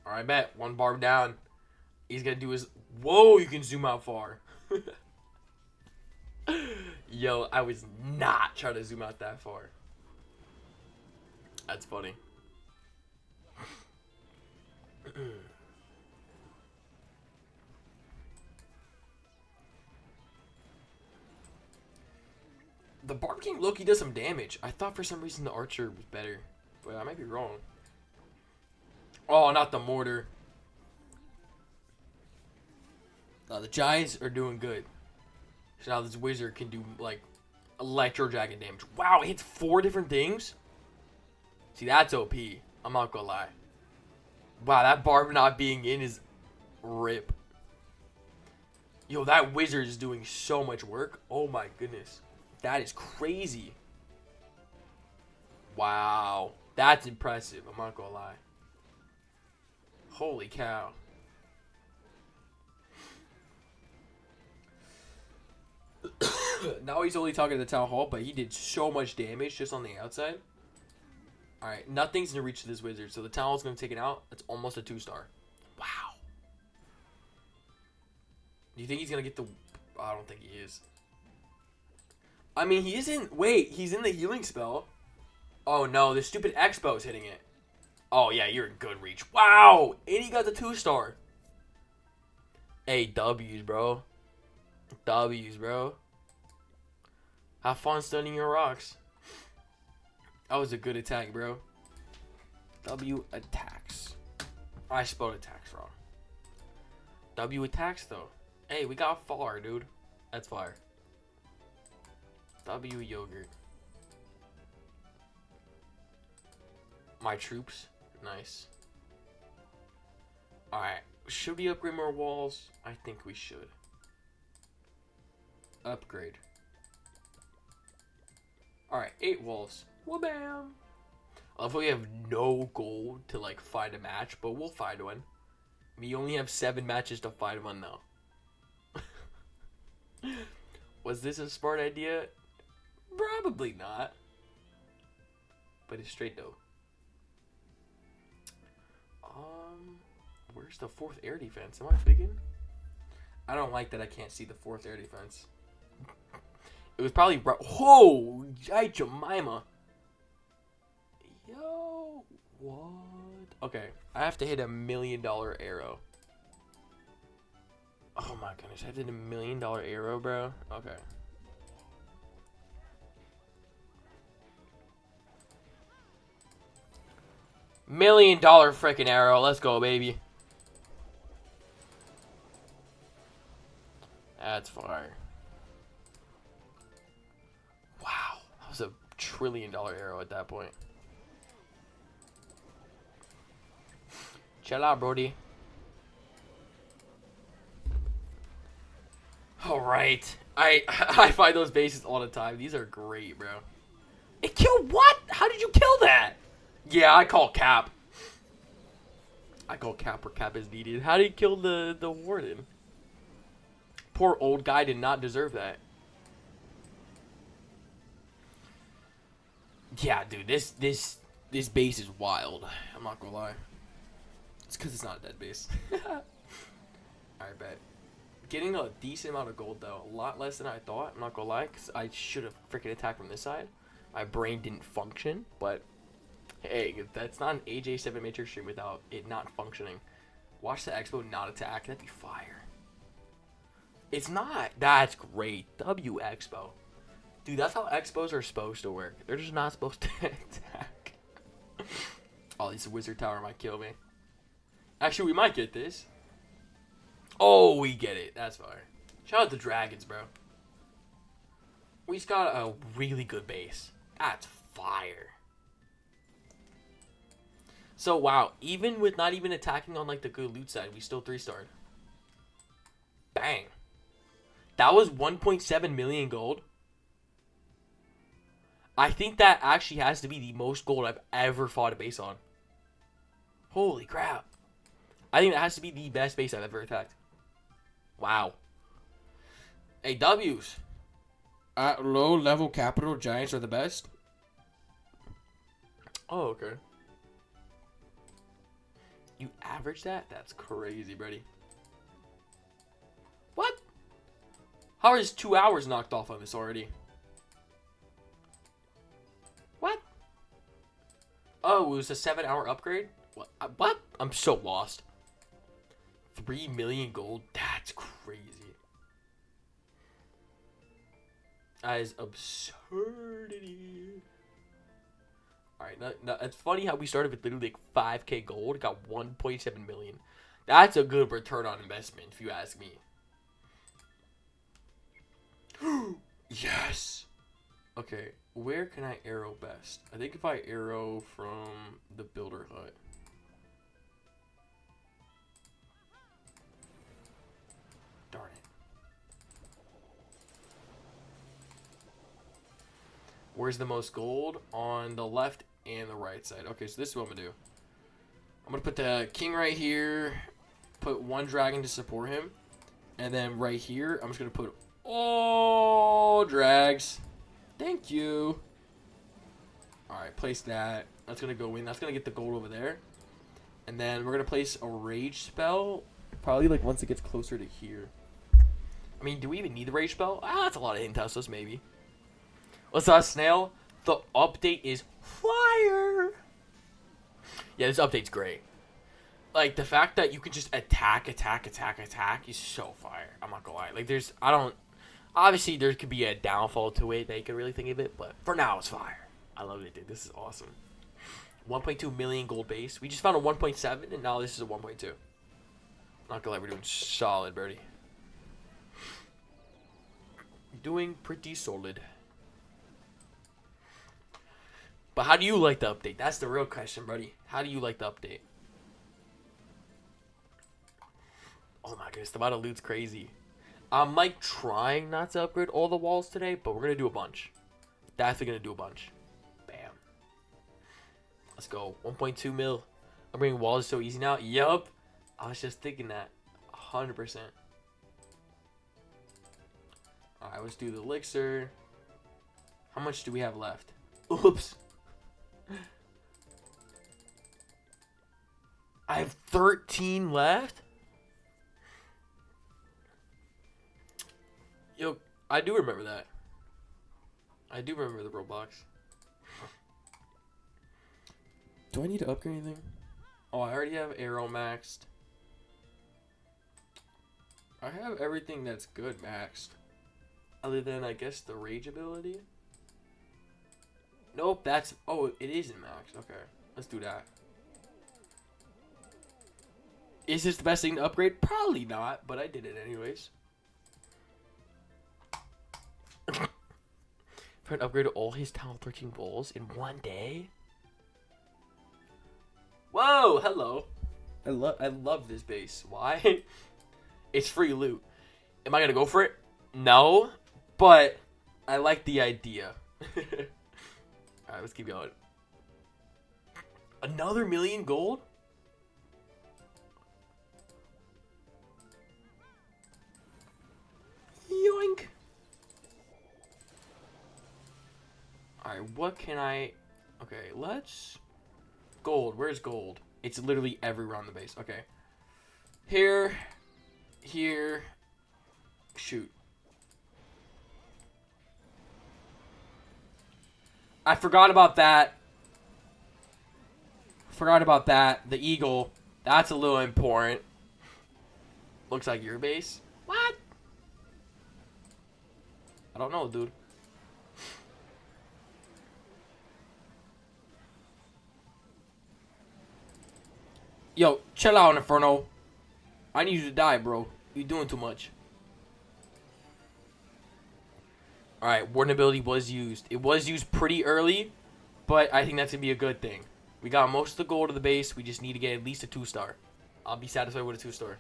All right, bet. One barb down. He's going to do his... Whoa, you can zoom out far. Yo, I was not trying to zoom out that far. That's funny. The Barb King Loki does some damage. I thought for some reason the Archer was better. But I might be wrong. Oh, not the mortar. The Giants are doing good. So now this wizard can do, like, electro dragon damage. Wow, it hits 4 different things? See, that's OP. I'm not gonna lie. Wow, that barb not being in is rip. Yo, that wizard is doing so much work. Oh my goodness. That is crazy. Wow. That's impressive. I'm not gonna lie. Holy cow. Now he's only talking to the town hall, but he did so much damage just on the outside. Alright, nothing's going to reach this wizard, so the town hall's going to take it out. That's almost a 2-star. Wow. Do you think he's going to get the... I don't think he is. I mean, he isn't... Wait, he's in the healing spell. Oh, no, the stupid Expo's hitting it. Oh, yeah, you're in good reach. Wow! And he got the 2-star. Hey, W's, bro. W's, bro. Have fun studying your rocks. That was a good attack, bro. W attacks. I spelled attacks wrong. W attacks, though. Hey, we got far, dude. That's fire. W yogurt. My troops. Nice. Alright. Should we upgrade more walls? I think we should. Upgrade. Alright, 8 walls. Wha-bam! Although we have no gold to, like, find a match, but we'll find one. We only have 7 matches to find one, though. Was this a smart idea? Probably not. But it's straight, though. Where's the 4th air defense? Am I thinking? I don't like that I can't see the 4th air defense. It was probably... Whoa! Jai Jemima! Yo! What? Okay. I have to hit $1 million arrow. Oh my goodness. I have to hit $1 million arrow, bro? Okay. $1 million freaking arrow. Let's go, baby. That's fire. Wow. That was $1 trillion arrow at that point. Chill out, brody. Alright. I find those bases all the time. These are great, bro. It killed what? How did you kill that? Yeah, I call cap. I call cap where cap is needed. How did he kill the warden? Poor old guy did not deserve that. Yeah, dude, this base is wild. I'm not gonna lie. It's because it's not a dead base. Alright, bet. Getting a decent amount of gold, though. A lot less than I thought. I'm not gonna lie, because I should have freaking attacked from this side. My brain didn't function, but hey, that's not an AJ7 Matrix stream without it not functioning. Watch the Expo not attack. That'd be fire. It's not. That's great. W Expo. Dude, that's how Expos are supposed to work. They're just not supposed to attack. Oh, this wizard tower might kill me. Actually, we might get this. Oh, we get it. That's fire. Shout out to dragons, bro. We just got a really good base. That's fire. So, wow. Even with not even attacking on, like, the good loot side, we still 3-starred. Bang. That was 1.7 million gold. I think that actually has to be the most gold I've ever fought a base on. Holy crap. I think that has to be the best base I've ever attacked. Wow. Hey, W's. At low level capital, giants are the best. Oh, okay. You average that? That's crazy, buddy. What? How is 2 hours knocked off on this already? What? Oh, it was a 7-hour upgrade? What? What? I'm so lost. 3 million gold? That's crazy. That is absurdity. Alright, now, it's funny how we started with literally like 5k gold, got 1.7 million. That's a good return on investment, if you ask me. Yes! Okay, where can I arrow best? I think if I arrow from the builder hut. Darn it. Where's the most gold? On the left and the right side. Okay, so this is what I'm going to do. I'm going to put the king right here. Put 1 dragon to support him. And then right here, I'm just going to put all drags. Thank you. Alright, place that. That's going to go in. That's going to get the gold over there. And then we're going to place a rage spell. Probably like once it gets closer to here. I mean, do we even need the rage spell? Ah, that's a lot of hint Teslas, maybe. What's up, Snail? The update is fire. Yeah, this update's great. Like, the fact that you could just attack is so fire. I'm not gonna lie. Like, I don't, obviously there could be a downfall to it that you could really think of it, but for now it's fire. I love it, dude. This is awesome. 1.2 million gold base. We just found a 1.7, and now this is a 1.2. Not gonna lie, we're doing solid, Birdie. Doing pretty solid. But how do you like the update? That's the real question, buddy. How do you like the update? Oh my goodness, the amount of loot's crazy. I'm like trying not to upgrade all the walls today, but we're gonna do a bunch. Definitely gonna do a bunch. Bam. Let's go. 1.2 mil. Upgrading walls is so easy now. Yup. I was just thinking that. 100%. Alright, let's do the elixir. How much do we have left? Oops. I have 13 left? Yo, I do remember that. I do remember the Roblox. Do I need to upgrade anything? Oh, I already have arrow maxed. I have everything that's good maxed. Other than, I guess, the rage ability. Nope, that's... Oh, it isn't maxed. Okay, let's do that. Is this the best thing to upgrade? Probably not, but I did it anyways. Fred upgraded all his Town 13 bowls in one day? Whoa, hello. I love this base. Why? It's free loot. Am I gonna go for it? No, but I like the idea. Alright, let's keep going. Another million gold? Yoink. Alright, what can I... Okay, let's... Gold. Where's gold? It's literally everywhere on the base. Okay. Here. Here. Shoot. I forgot about that. Forgot about that. The eagle. That's a little important. Looks like your base. What? I don't know, dude. Yo, chill out, Inferno. I need you to die, bro. You're doing too much. Alright, Warden ability was used. It was used pretty early, but I think that's going to be a good thing. We got most of the gold of the base. We just need to get at least a 2-star. I'll be satisfied with a 2-star.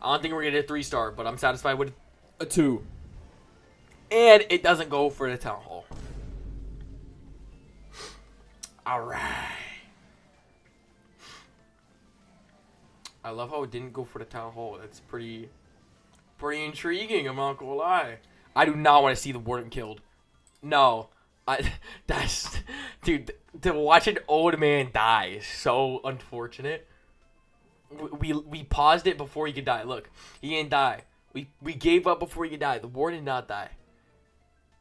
I don't think we're going to get a 3-star, but I'm satisfied with a 2. And it doesn't go for the Town Hall. Alright. I love how it didn't go for the Town Hall. That's pretty intriguing, I'm not gonna lie. I do not want to see the Warden killed. No. Dude, to watch an old man die is so unfortunate. We paused it before he could die. Look, he didn't die. We gave up before he could die. The Warden did not die.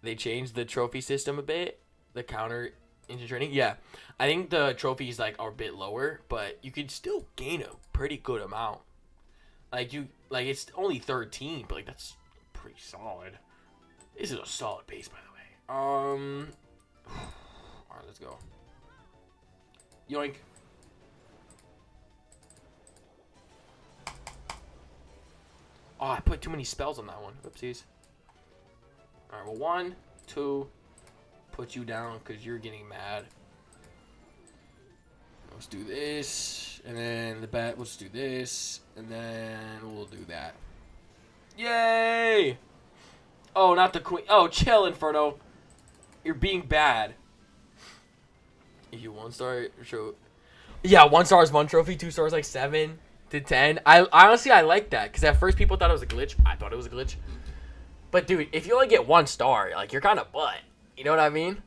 They changed the trophy system a bit. The counter into training. Yeah. I think the trophies are a bit lower, but you could still gain a pretty good amount. It's only 13, but that's pretty solid. This is a solid base, by the way. Alright, let's go. Yoink. Oh, I put too many spells on that one. Oopsies. Alright, well, 1, 2, put you down because you're getting mad. Let's do this, and then the bat, let's do this, and then we'll do that. Yay! Oh, not the queen. Oh, chill, Inferno. You're being bad. If you 1-star, show. Yeah, 1-star is 1 trophy, 2 stars 7 to 10. Honestly, I like that, because at first people thought it was a glitch. I thought it was a glitch. But, dude, if you only get 1 star, you're kind of butt. You know what I mean?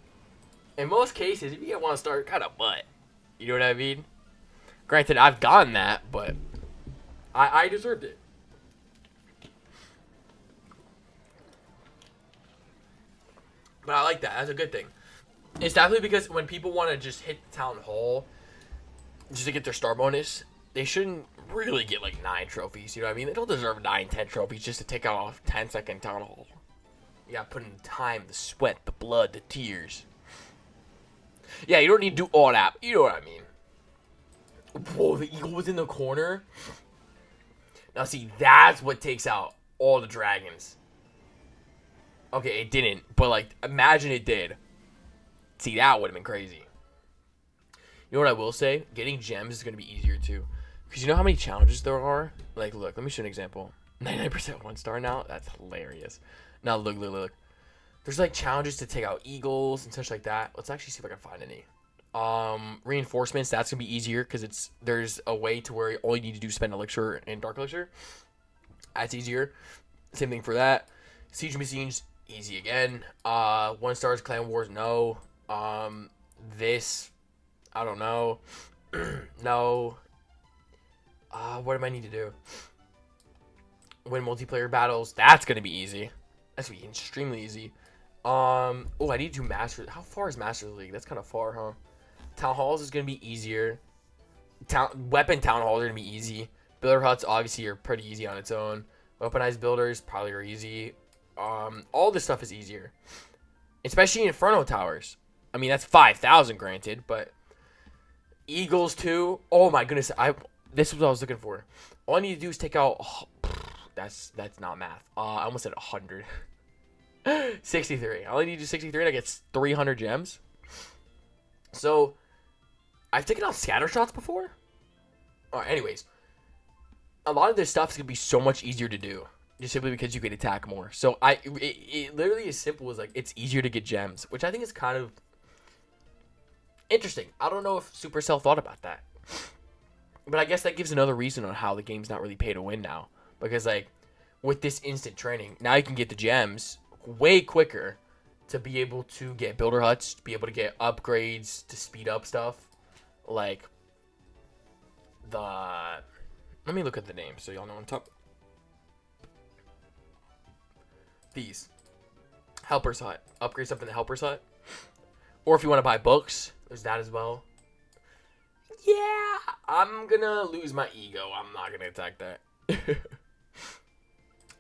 In most cases, if you get 1 star, you're kind of butt. You know what I mean? Granted, I've gotten that, but I deserved it. But I like that. That's a good thing. It's definitely because when people want to just hit the Town Hall, just to get their star bonus. They shouldn't really get like 9 trophies. You know what I mean? They don't deserve 9, 10 trophies just to take out a 10-second town hall. You gotta put in the time, the sweat, the blood, the tears. Yeah, you don't need to do all that. You know what I mean? Whoa, the eagle was in the corner. Now see, that's what takes out all the dragons. Okay, it didn't, but like, imagine it did. See, that would have been crazy. You know what I will say? Getting gems is going to be easier too. Because you know how many challenges there are? Like, look, let me show you an example. 99% 1-star now? That's hilarious. Now, look. There's like challenges to take out eagles and such like that. Let's actually see if I can find any. Reinforcements, that's going to be easier because there's a way to where all you need to do is spend elixir and dark elixir. That's easier. Same thing for that. Siege machines, easy again. 1-stars, clan wars, no. This, I don't know. No. What do I need to do? Win multiplayer battles. That's gonna be easy. That's gonna be extremely easy. Oh, I need to do Masters. How far is Masters League? That's kind of far, huh? Town halls is gonna be easier. Weapon town halls are gonna be easy. Builder huts obviously are pretty easy on its own. Weaponized builders probably are easy. All this stuff is easier, especially Inferno towers. I mean, that's 5,000 granted, but eagles too. Oh my goodness, this is what I was looking for. All I need to do is take out. That's not math. I almost said 100. 63. All I need to do is 63, and I get 300 gems. So, I've taken out scatter shots before. Alright, anyways, a lot of this stuff is gonna be so much easier to do, just simply because you can attack more. So it literally as simple as like it's easier to get gems, which I think is kind of interesting. I don't know if Supercell thought about that. But I guess that gives another reason on how the game's not really pay to win now. Because, like, with this instant training, now you can get the gems way quicker to be able to get builder huts, to be able to get upgrades, to speed up stuff. Like, let me look at the names so y'all know on top. These. Helper's Hut. Upgrade stuff in the Helper's Hut. Or if you want to buy books, there's that as well. Yeah, I'm gonna lose my ego. I'm not gonna attack that.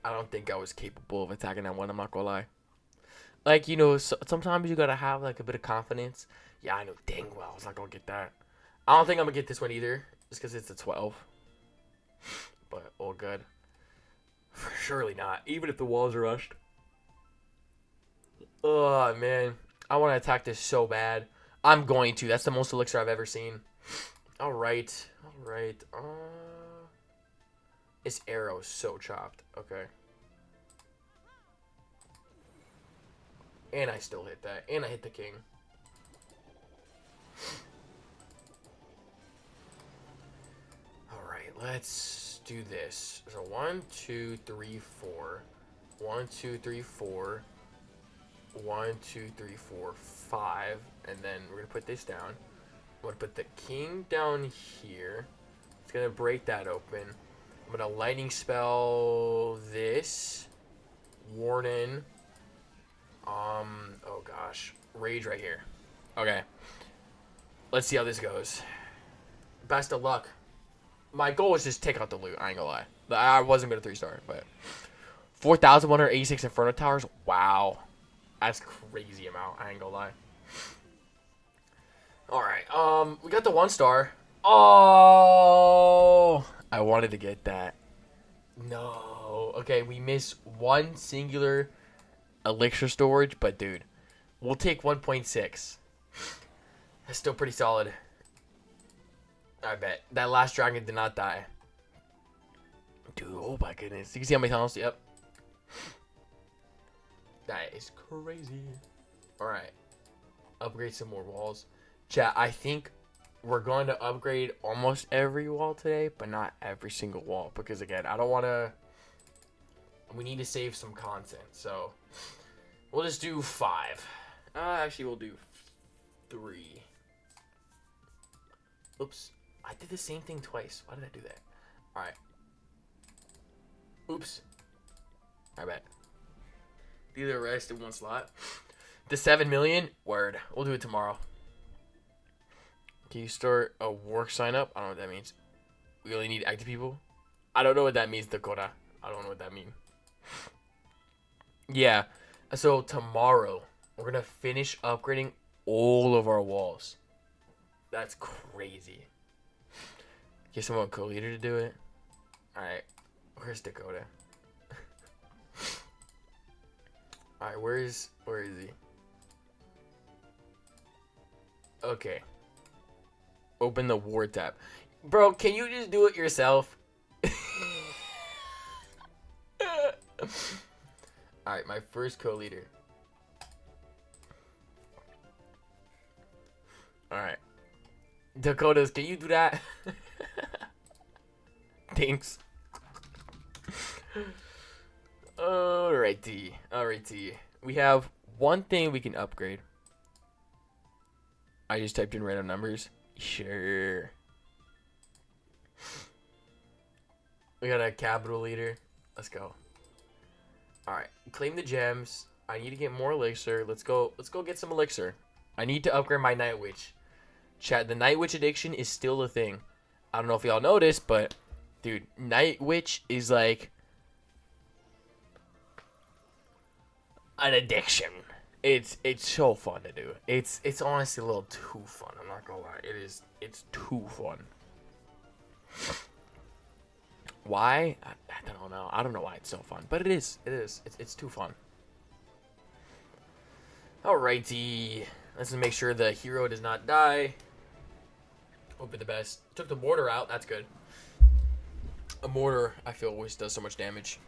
I don't think I was capable of attacking that one. I'm not gonna lie. Like, you know, sometimes you gotta have like a bit of confidence. Yeah, I know dang well I was not gonna get that. I don't think I'm gonna get this one either, just because it's a 12. But all good. Surely not. Even if the walls are rushed. Oh man, I want to attack this so bad. I'm going to. That's the most elixir I've ever seen. All right. This arrow is so chopped. Okay. And I still hit that. And I hit the king. All right, let's do this. So 1, 2, 3, 4. 1, 2, 3, 4. 1, 2, 3, 4, 5. And then we're gonna put this down. I'm gonna put the king down here. It's gonna break that open. I'm gonna lightning spell this. Warden. Oh gosh. Rage right here. Okay. Let's see how this goes. Best of luck. My goal was just take out the loot, I ain't gonna lie. I wasn't gonna 3-star, but 4,186 Inferno Towers? Wow. That's crazy amount, I ain't gonna lie. Alright, we got the 1-star. Oh, I wanted to get that. No. Okay, we missed one singular elixir storage, but dude, we'll take 1.6. That's still pretty solid. I bet. That last dragon did not die. Dude, oh my goodness. You can see how many tunnels? Yep. That is crazy. Alright. Upgrade some more walls. Chat, I think we're going to upgrade almost every wall today, but not every single wall. Because, again, I don't want to... We need to save some content, so... We'll just do 5. Actually, we'll do 3. Oops. I did the same thing twice. Why did I do that? Alright. Oops. I bet. Do the rest in one slot. The 7 million? Word. We'll do it tomorrow. Can you start a work sign up? I don't know what that means. We only need active people. I don't know what that means, Dakota. I don't know what that means. Yeah. So tomorrow we're gonna finish upgrading all of our walls. That's crazy. Get someone co-leader to do it. All right. Where's Dakota? All right. Where is he? Okay. Open the war tab. Bro, can you just do it yourself? Alright, my first co-leader. Alright. Dakotas, can you do that? Thanks. Alrighty. Alrighty. We have one thing we can upgrade. I just typed in random numbers. Sure. We got a capital leader. Let's go. Alright. Claim the gems. I need to get more elixir. Let's go get some elixir. I need to upgrade my Night Witch. Chat, the Night Witch addiction is still a thing. I don't know if y'all noticed, but dude, Night Witch is like an addiction. It's so fun to do. It's honestly a little too fun. I'm not gonna lie. It's too fun. Why? I don't know. I don't know why it's so fun, but it is. It's too fun. Alrighty. Let's make sure the hero does not die. Hope for the best. Took the mortar out. That's good. A mortar, I feel, always does so much damage.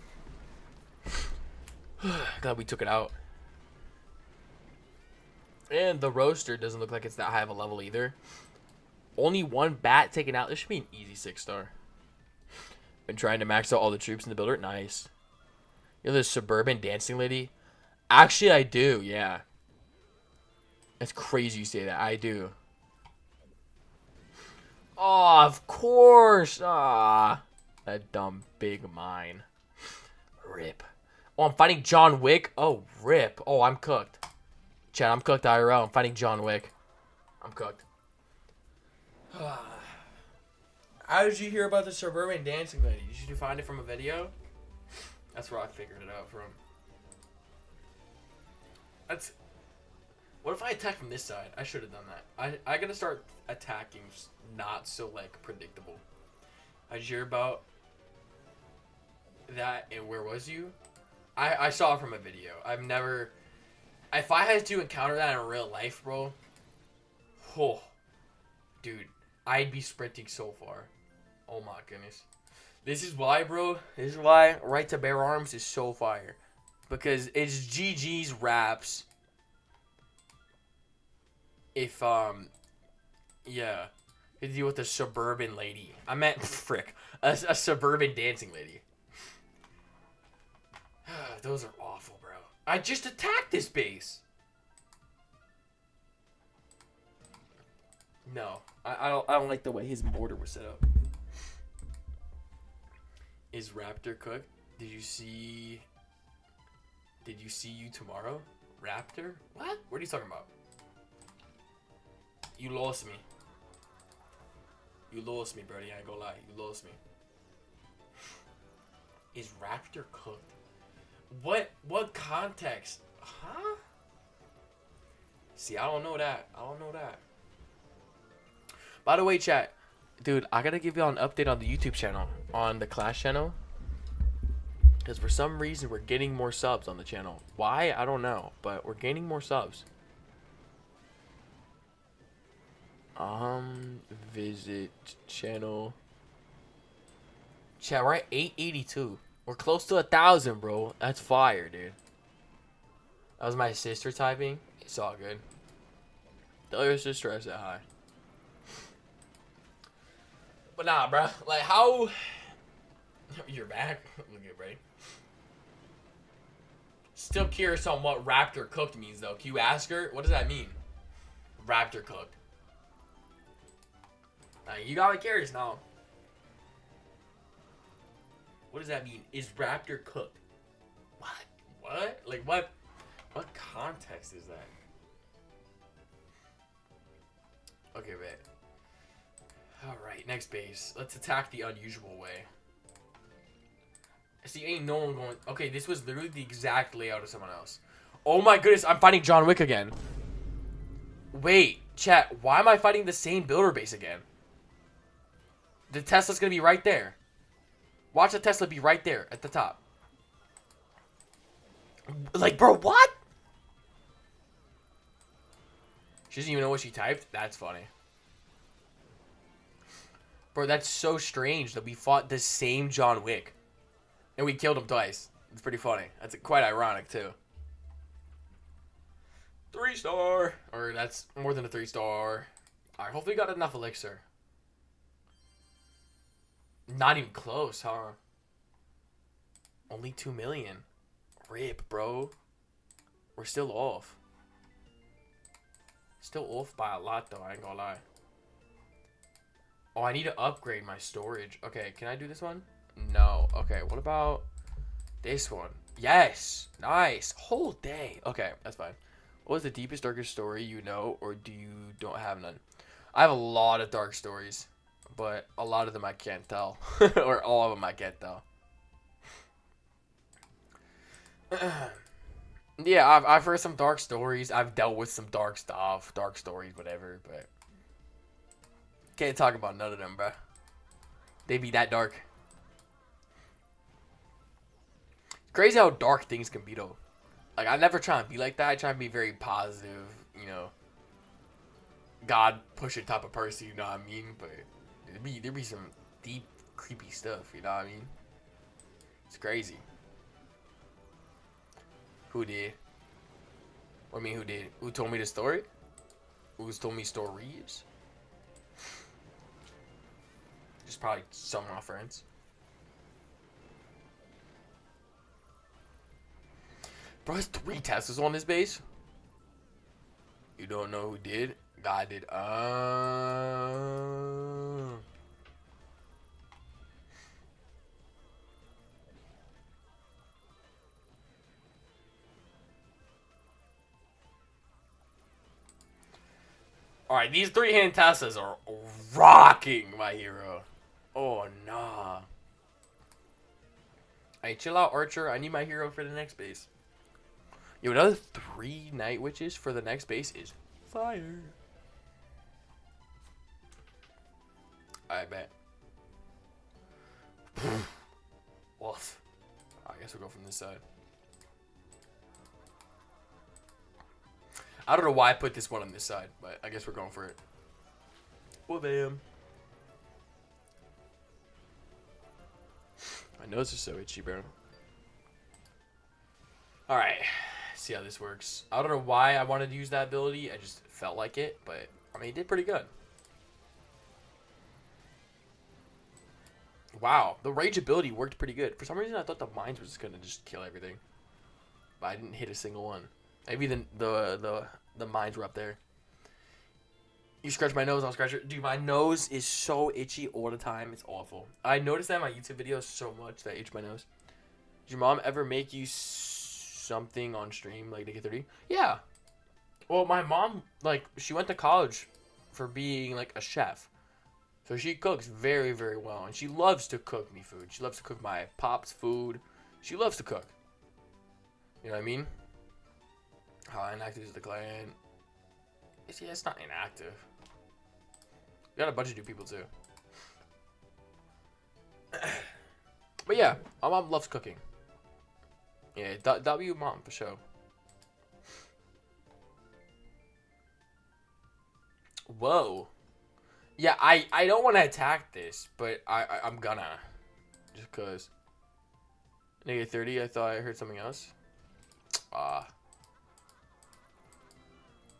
Glad we took it out. And the roaster doesn't look like it's that high of a level either. Only one bat taken out. This should be an easy 6-star. Been trying to max out all the troops in the builder. Nice. You know this suburban dancing lady? Actually, I do. Yeah. It's crazy you say that. I do. Oh, of course. Ah, that dumb big mine. Rip. Oh, I'm fighting John Wick. Oh, rip. Oh, I'm cooked. Chad, I'm cooked IRL. I'm fighting John Wick. I'm cooked. How did you hear about the suburban dancing lady? Did you find it from a video? That's where I figured it out from. That's... What if I attack from this side? I should have done that. I gotta start attacking not so, like, predictable. Did you hear about that and where was you? I saw it from a video. I've never... If I had to encounter that in real life, bro... Oh. Dude, I'd be sprinting so far. Oh my goodness. This is why, bro. This is why Right to Bear Arms is so fire. Because it's GG's raps. If, yeah. To deal with a suburban lady. I meant, frick. A suburban dancing lady. Those are awful, bro. I just attacked this base. No. I don't like the way his mortar was set up. Is Raptor cooked? Did you see you tomorrow? Raptor? What? What are you talking about? You lost me. You lost me, buddy. I ain't gonna lie. You lost me. Is Raptor cooked? What context? Huh? See, I don't know that. I don't know that. By the way, chat. Dude, I gotta give y'all an update on the YouTube channel. On the Clash channel. Because for some reason, we're getting more subs on the channel. Why? I don't know. But we're gaining more subs. Visit channel. Chat, we're at 882. We're close to 1,000, bro. That's fire, dude. That was my sister typing. It's all good. Tell your sister I said hi. But nah, bro. Like, how... You're back? Look at Bray. Still curious on what Raptor cooked means, though. Can you ask her? What does that mean? Raptor cooked. You got me curious now. What does that mean? Is Raptor cooked? What? What? Like, what context is that? Okay, wait. Alright, next base. Let's attack the unusual way. See, ain't no one going... Okay, this was literally the exact layout of someone else. Oh my goodness, I'm fighting John Wick again. Wait, chat, why am I fighting the same builder base again? The Tesla's gonna be right there. Watch the Tesla be right there at the top. Like, bro, what? She doesn't even know what she typed? That's funny. Bro, that's so strange that we fought the same John Wick. And we killed him twice. It's pretty funny. That's quite ironic, too. 3-star. Or that's more than a 3-star. Alright, hopefully we got enough elixir. Not even close, huh? Only 2 million. Rip, bro. We're still off. Still off by a lot, though. I ain't gonna lie. Oh, I need to upgrade my storage. Okay, can I do this one? No. Okay, what about this one? Yes. Nice. Whole day. Okay, that's fine. What was the deepest, darkest story you know, or do you don't have none? I have a lot of dark stories, but a lot of them I can't tell. Or all of them I can't tell. Yeah, I've heard some dark stories. I've dealt with some dark stuff, dark stories, whatever, but can't talk about none of them, bro. They be that dark. Crazy how dark things can be, though. Like, I never try and be like that. I try and be very positive, you know. God push it type of person, you know what I mean? But there be some deep, creepy stuff, you know what I mean? It's crazy. Who did? What I mean, who did? Who told me the story? Who's told me stories? Just probably some of my friends. Bro, there's 3 Teslas on this base. You don't know who did? God did. Alright, these 3-hand Teslas are rocking, my hero. Oh, nah. Hey, chill out, Archer. I need my hero for the next base. Yo, another 3 Night Witches for the next base is fire. I bet. Wolf. I guess we'll go from this side. I don't know why I put this one on this side, but I guess we're going for it. Well, damn. My nose is so itchy, bro. Alright. See how this works. I don't know why I wanted to use that ability. I just felt like it, but I mean, it did pretty good. Wow, the rage ability worked pretty good. For some reason, I thought the mines was gonna just kill everything, but I didn't hit a single one. Maybe the mines were up there. You scratch my nose, I'll scratch it. Dude, my nose is so itchy all the time. It's awful. I noticed that in my YouTube videos so much that I itch my nose. Did your mom ever make you something on stream like Naked 30? Yeah. Well, my mom, like, she went to college for being like a chef. So she cooks very, very well. And she loves to cook me food. She loves to cook my pops food. She loves to cook. You know what I mean? How inactive is the clan? Yeah, it's not inactive. We got a bunch of new people too. But yeah, my mom loves cooking. Yeah, W mom for sure. Whoa. Yeah, I don't want to attack this, but I'm gonna. Just cause. Negative 30, I thought I heard something else.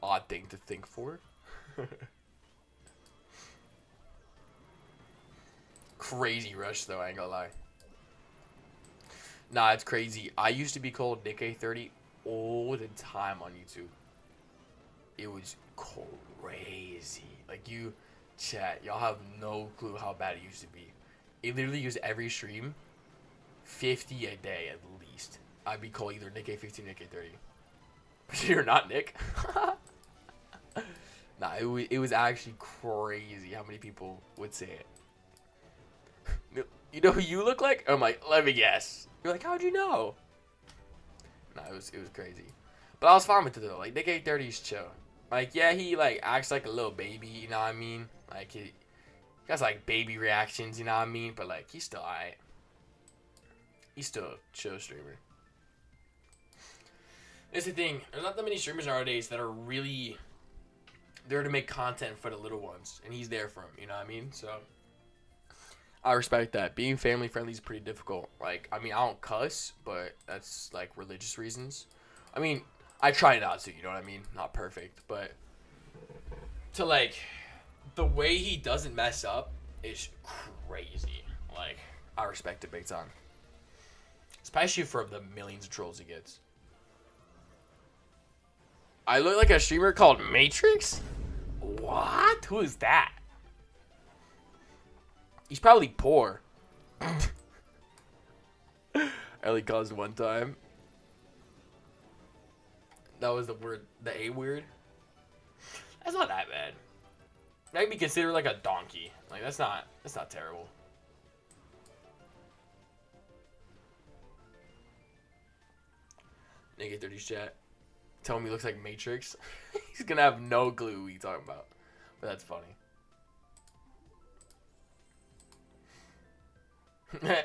Odd thing to think for. Crazy rush though, I ain't gonna lie. Nah, it's crazy. I used to be called Nick A30 all the time on YouTube. It was crazy. Like, you, chat, y'all have no clue how bad it used to be. It literally used every stream 50 a day at least. I'd be called either Nick A15 or Nick A30. But you're not Nick. Nah, it was actually crazy how many people would say it. You know who you look like? I'm like, let me guess. You're like, how'd you know? Nah, it was crazy. But I was fine with it though. Like, Nick 830's chill. Like, yeah, he like acts like a little baby, you know what I mean? Like he has like baby reactions, you know what I mean? But like he's still alright. He's still a chill streamer. It's the thing. There's not that many streamers nowadays that are really there to make content for the little ones, and he's there for them. You know what I mean? So I respect that. Being family friendly is pretty difficult. Like, I mean, I don't cuss, but that's like religious reasons. I mean, I try not to. You know what I mean? Not perfect, but to like the way he doesn't mess up is crazy. Like, I respect it big time, especially for the millions of trolls he gets. I look like a streamer called Matrix? What? Who is that? He's probably poor. I only caused one time. That was the word, the A word. That's not that bad. That could be considered like a donkey. Like that's not terrible. Nigga 30's chat. Tell me he looks like Matrix. He's gonna have no clue what you're talking about. But that's funny.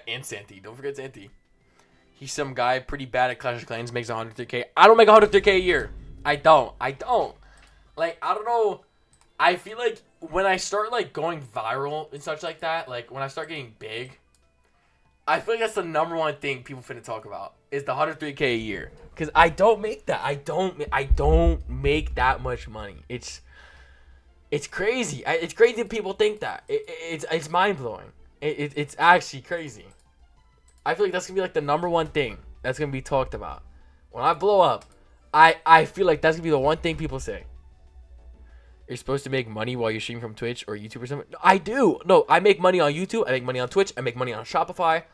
And Santi. Don't forget Santi. He's some guy pretty bad at Clash of Clans, makes 103K. I don't make 103K a year. I don't. Like, I don't know. I feel like when I start, like, going viral and such like that, like, when I start getting big, I feel like that's the number one thing people finna talk about is the 103K a year. Because I don't make that. I don't make that much money. It's crazy. It's crazy that people think that. It's mind-blowing. It's actually crazy. I feel like that's going to be like the number one thing that's going to be talked about. When I blow up, I feel like that's going to be the one thing people say. You're supposed to make money while you stream from Twitch or YouTube or something. No, I do. No, I make money on YouTube. I make money on Twitch. I make money on Shopify.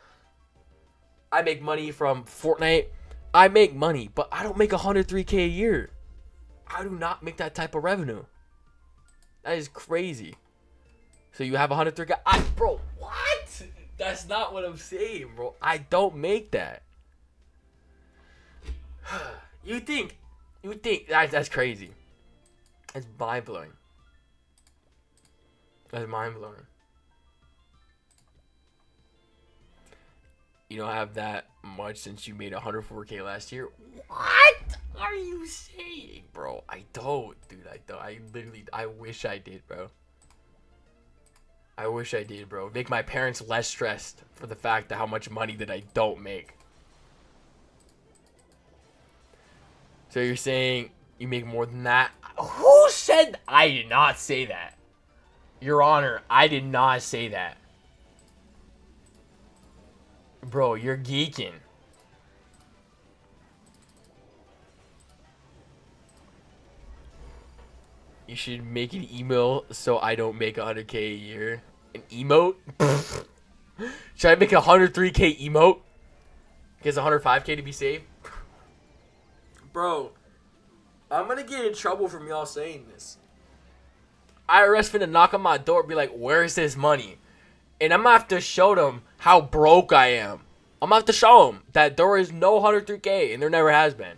I make money from Fortnite. I make money, but I don't make 103K a year. I do not make that type of revenue. That is crazy. So you have 103K. Bro, what? That's not what I'm saying, bro. I don't make that. You think that's crazy. It's mind-blowing. That's mind-blowing. You don't have that much since you made 104K last year. What are you saying, bro? I don't, dude. I don't. I wish I did, bro. I wish I did, bro. Make my parents less stressed for the fact that how much money that I don't make. So you're saying you make more than that? Who said? I did not say that. Your Honor, I did not say that. Bro, you're geeking. You should make an email so I don't make 100K a year. An emote? Should I make a 103K emote? Because 105K to be saved? Bro, I'm gonna get in trouble from y'all saying this. IRS finna knock on my door and be like, where's this money? And I'm gonna have to show them how broke I am. I'm gonna have to show them that there is no 103K and there never has been.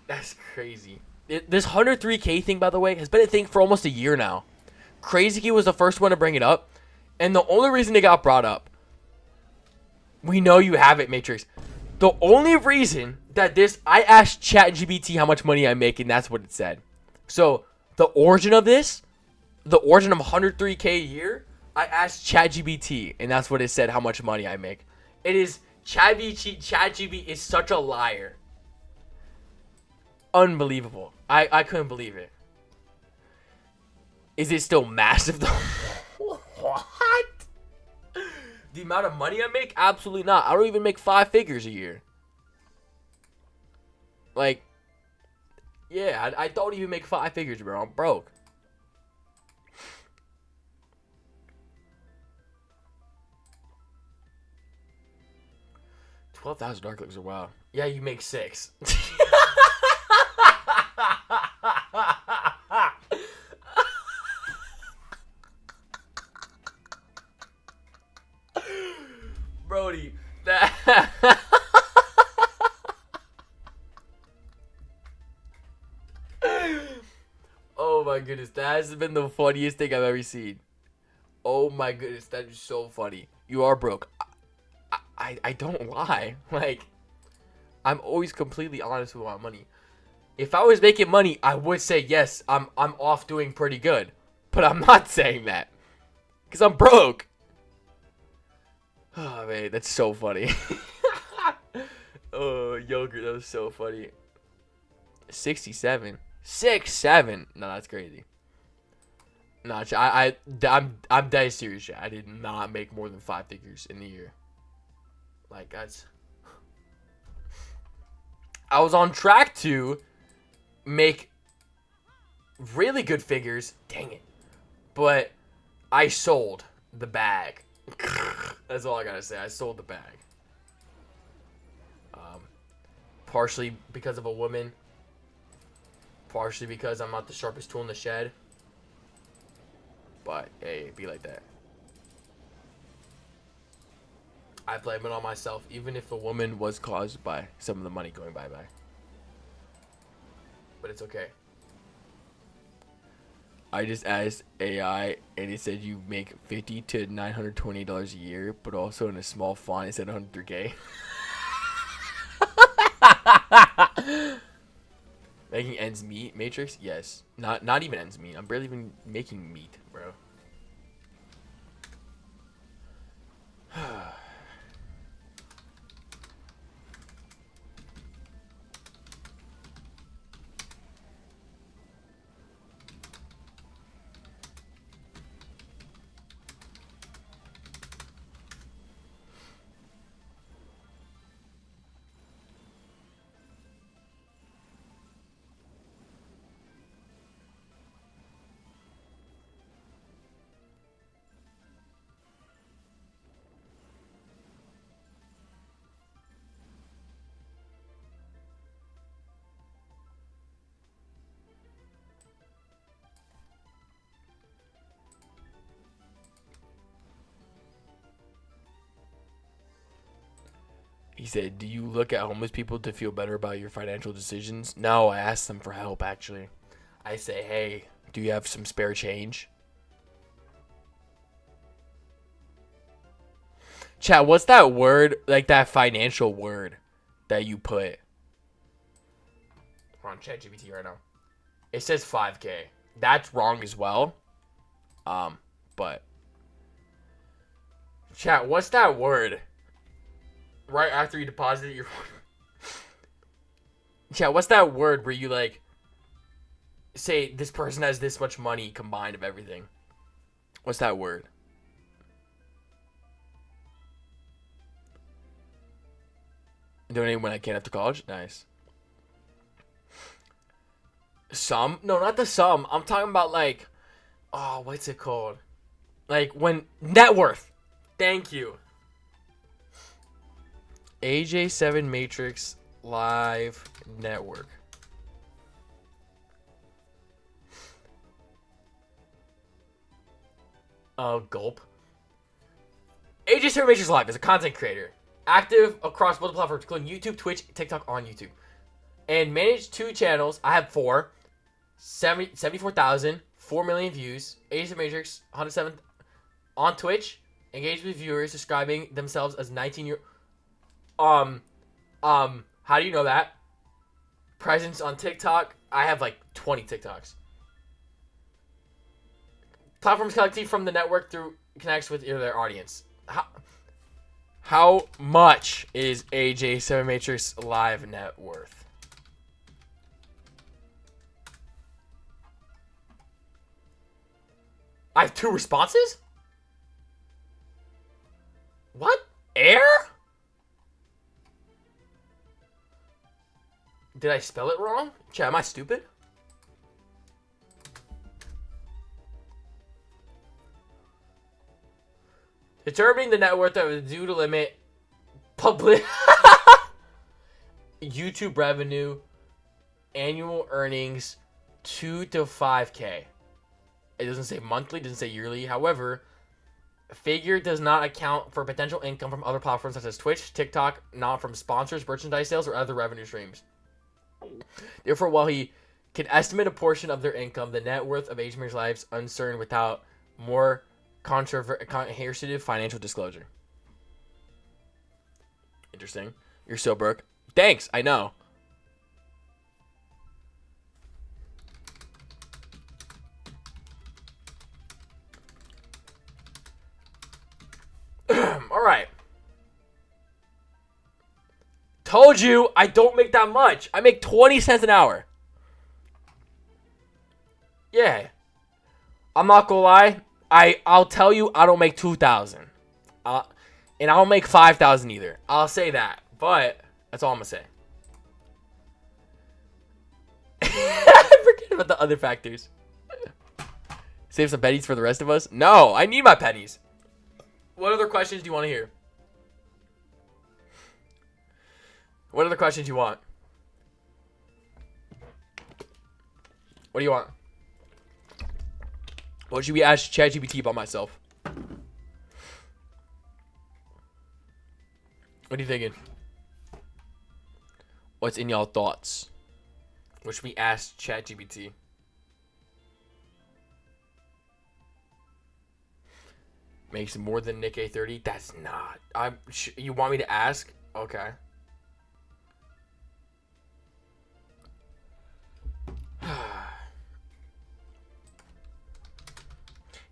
That's crazy. This 103K thing, by the way, has been a thing for almost a year now. Crazy Key was the first one to bring it up. And the only reason it got brought up, we know you have it, Matrix. The only reason that I asked ChatGPT how much money I make, and that's what it said. So, the origin of this, the origin of 103K a year, I asked ChatGPT, and that's what it said how much money I make. It is, ChatGPT is such a liar. Unbelievable. I couldn't believe it. Is it still massive though? What? The amount of money I make? Absolutely not. I don't even make 5 figures a year. Like, yeah, I don't even make 5 figures, bro. I'm broke. $12,000 dark looks are wild. Yeah, you make 6. my goodness, that has been the funniest thing I've ever seen. Oh my goodness, that is so funny. You are broke. I don't lie. Like, I'm always completely honest with my money. If I was making money, I would say yes, I'm off doing pretty good. But I'm not saying that. Because I'm broke. Oh man, that's so funny. Oh, yogurt, that was so funny. 67. 6'7". No, that's crazy. No, I'm dead serious. Chat. I did not make more than 5 figures in the year. Like, that's. I was on track to make really good figures. Dang it. But I sold the bag. That's all I gotta say. I sold the bag. Partially because of a woman. Partially because I'm not the sharpest tool in the shed. But, hey, it be like that. I blame it on myself, even if a woman was caused by some of the money going bye-bye. But it's okay. I just asked AI, and it said you make $50 to $920 a year, but also in a small font, it said 100K. Making ends meet, Matrix? Yes. Not even ends meet. I'm barely even making meat, bro. He said, do you look at homeless people to feel better about your financial decisions? No, I ask them for help, actually. I say, hey, do you have some spare change? Chat, what's that word, like that financial word that you put? We're on ChatGPT right now. It says 5K. That's wrong as well. But. Chat, what's that word? Right after you deposit your. Chat, what's that word where you like say this person has this much money combined of everything? What's that word? Donating when I can after college? Nice. Sum? No, not the sum. I'm talking about like, oh, what's it called? Like when net worth. Thank you. AJ7 Matrix Live Network. Gulp. AJ7 Matrix Live is a content creator. Active across multiple platforms, including YouTube, Twitch, TikTok on YouTube. And manage 2 channels. I have 4. 74,000. 4 million views. AJ7 Matrix, 107 on Twitch. Engage with viewers, describing themselves as 19-year. How do you know that? Presence on TikTok. I have like 20 TikToks. Platforms collecting from the network through connects with their audience. How much is AJ7 Matrix Live net worth? I have 2 responses? What? Air? Did I spell it wrong? Chat, am I stupid? Determining the net worth that was due to limit public YouTube revenue, annual earnings, 2 to 5K. It doesn't say monthly, doesn't say yearly. However, figure does not account for potential income from other platforms such as Twitch, TikTok, not from sponsors, merchandise sales, or other revenue streams. Therefore, while he can estimate a portion of their income, the net worth of age members' lives, uncertain without more controversial financial disclosure. Interesting. You're so broke. Thanks. I know. All right. Told you I don't make that much. I make 20 cents an hour. Yeah. I'm not gonna lie. I'll tell you I don't make 2,000. And I don't make 5,000 either. I'll say that. But that's all I'm gonna say. Forget about the other factors. Save some pennies for the rest of us? No, I need my pennies. What other questions do you want to hear? What other questions you want? What do you want? What should we ask ChatGPT about myself? What are you thinking? What's in y'all thoughts? What should we ask ChatGPT? Makes more than Nick A30? That's not. You want me to ask? Okay.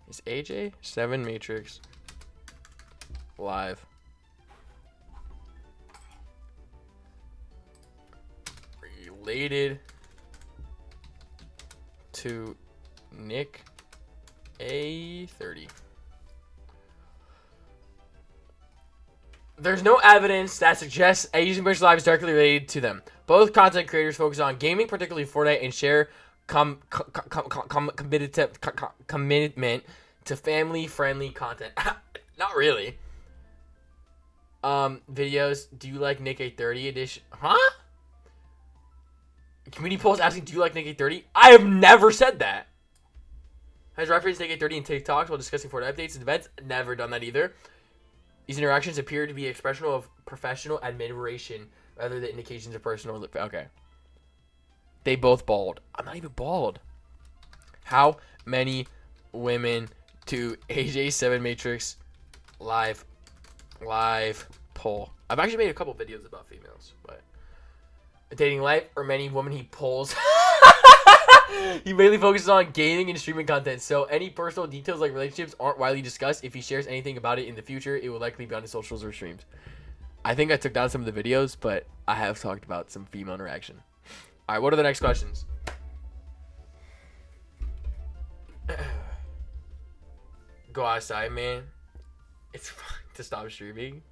Is AJ 7 Matrix live related to Nick A30? There's no evidence that suggests Asian British life is directly related to them. Both content creators focus on gaming, particularly Fortnite, and share commitment to family-friendly content. Not really. Videos. Do you like Nick A30 edition? Huh? Community polls asking, do you like Nick A30? I have never said that. Has referenced Nick A30 in TikToks while discussing Fortnite updates and events. Never done that either. These interactions appear to be expression of professional admiration rather than indications of personal. Okay. They both bald. I'm not even bald. How many women do AJ7 Matrix live poll? I've actually made a couple videos about females, but dating life or many women he polls. He mainly focuses on gaming and streaming content, so any personal details like relationships aren't widely discussed. If he shares anything about it in the future, it will likely be on his socials or streams. I think I took down some of the videos, but I have talked about some female interaction. All right, what are the next questions? Go outside, man. It's fine to stop streaming.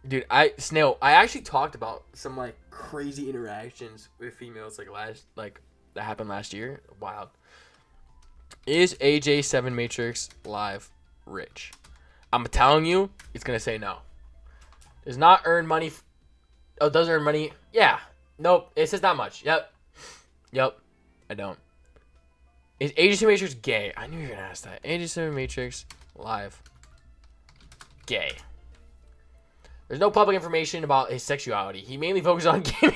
Dude, Snail, I actually talked about some like crazy interactions with females that happened last year. Wild. Is AJ7 Matrix live rich? I'm telling you, it's gonna say no. Does not earn money. Oh, does earn money? Yeah. Nope. It says not much. Yep. I don't. Is AJ7 Matrix gay? I knew you were gonna ask that. AJ7 Matrix live gay. There's no public information about his sexuality. He mainly focuses on gaming.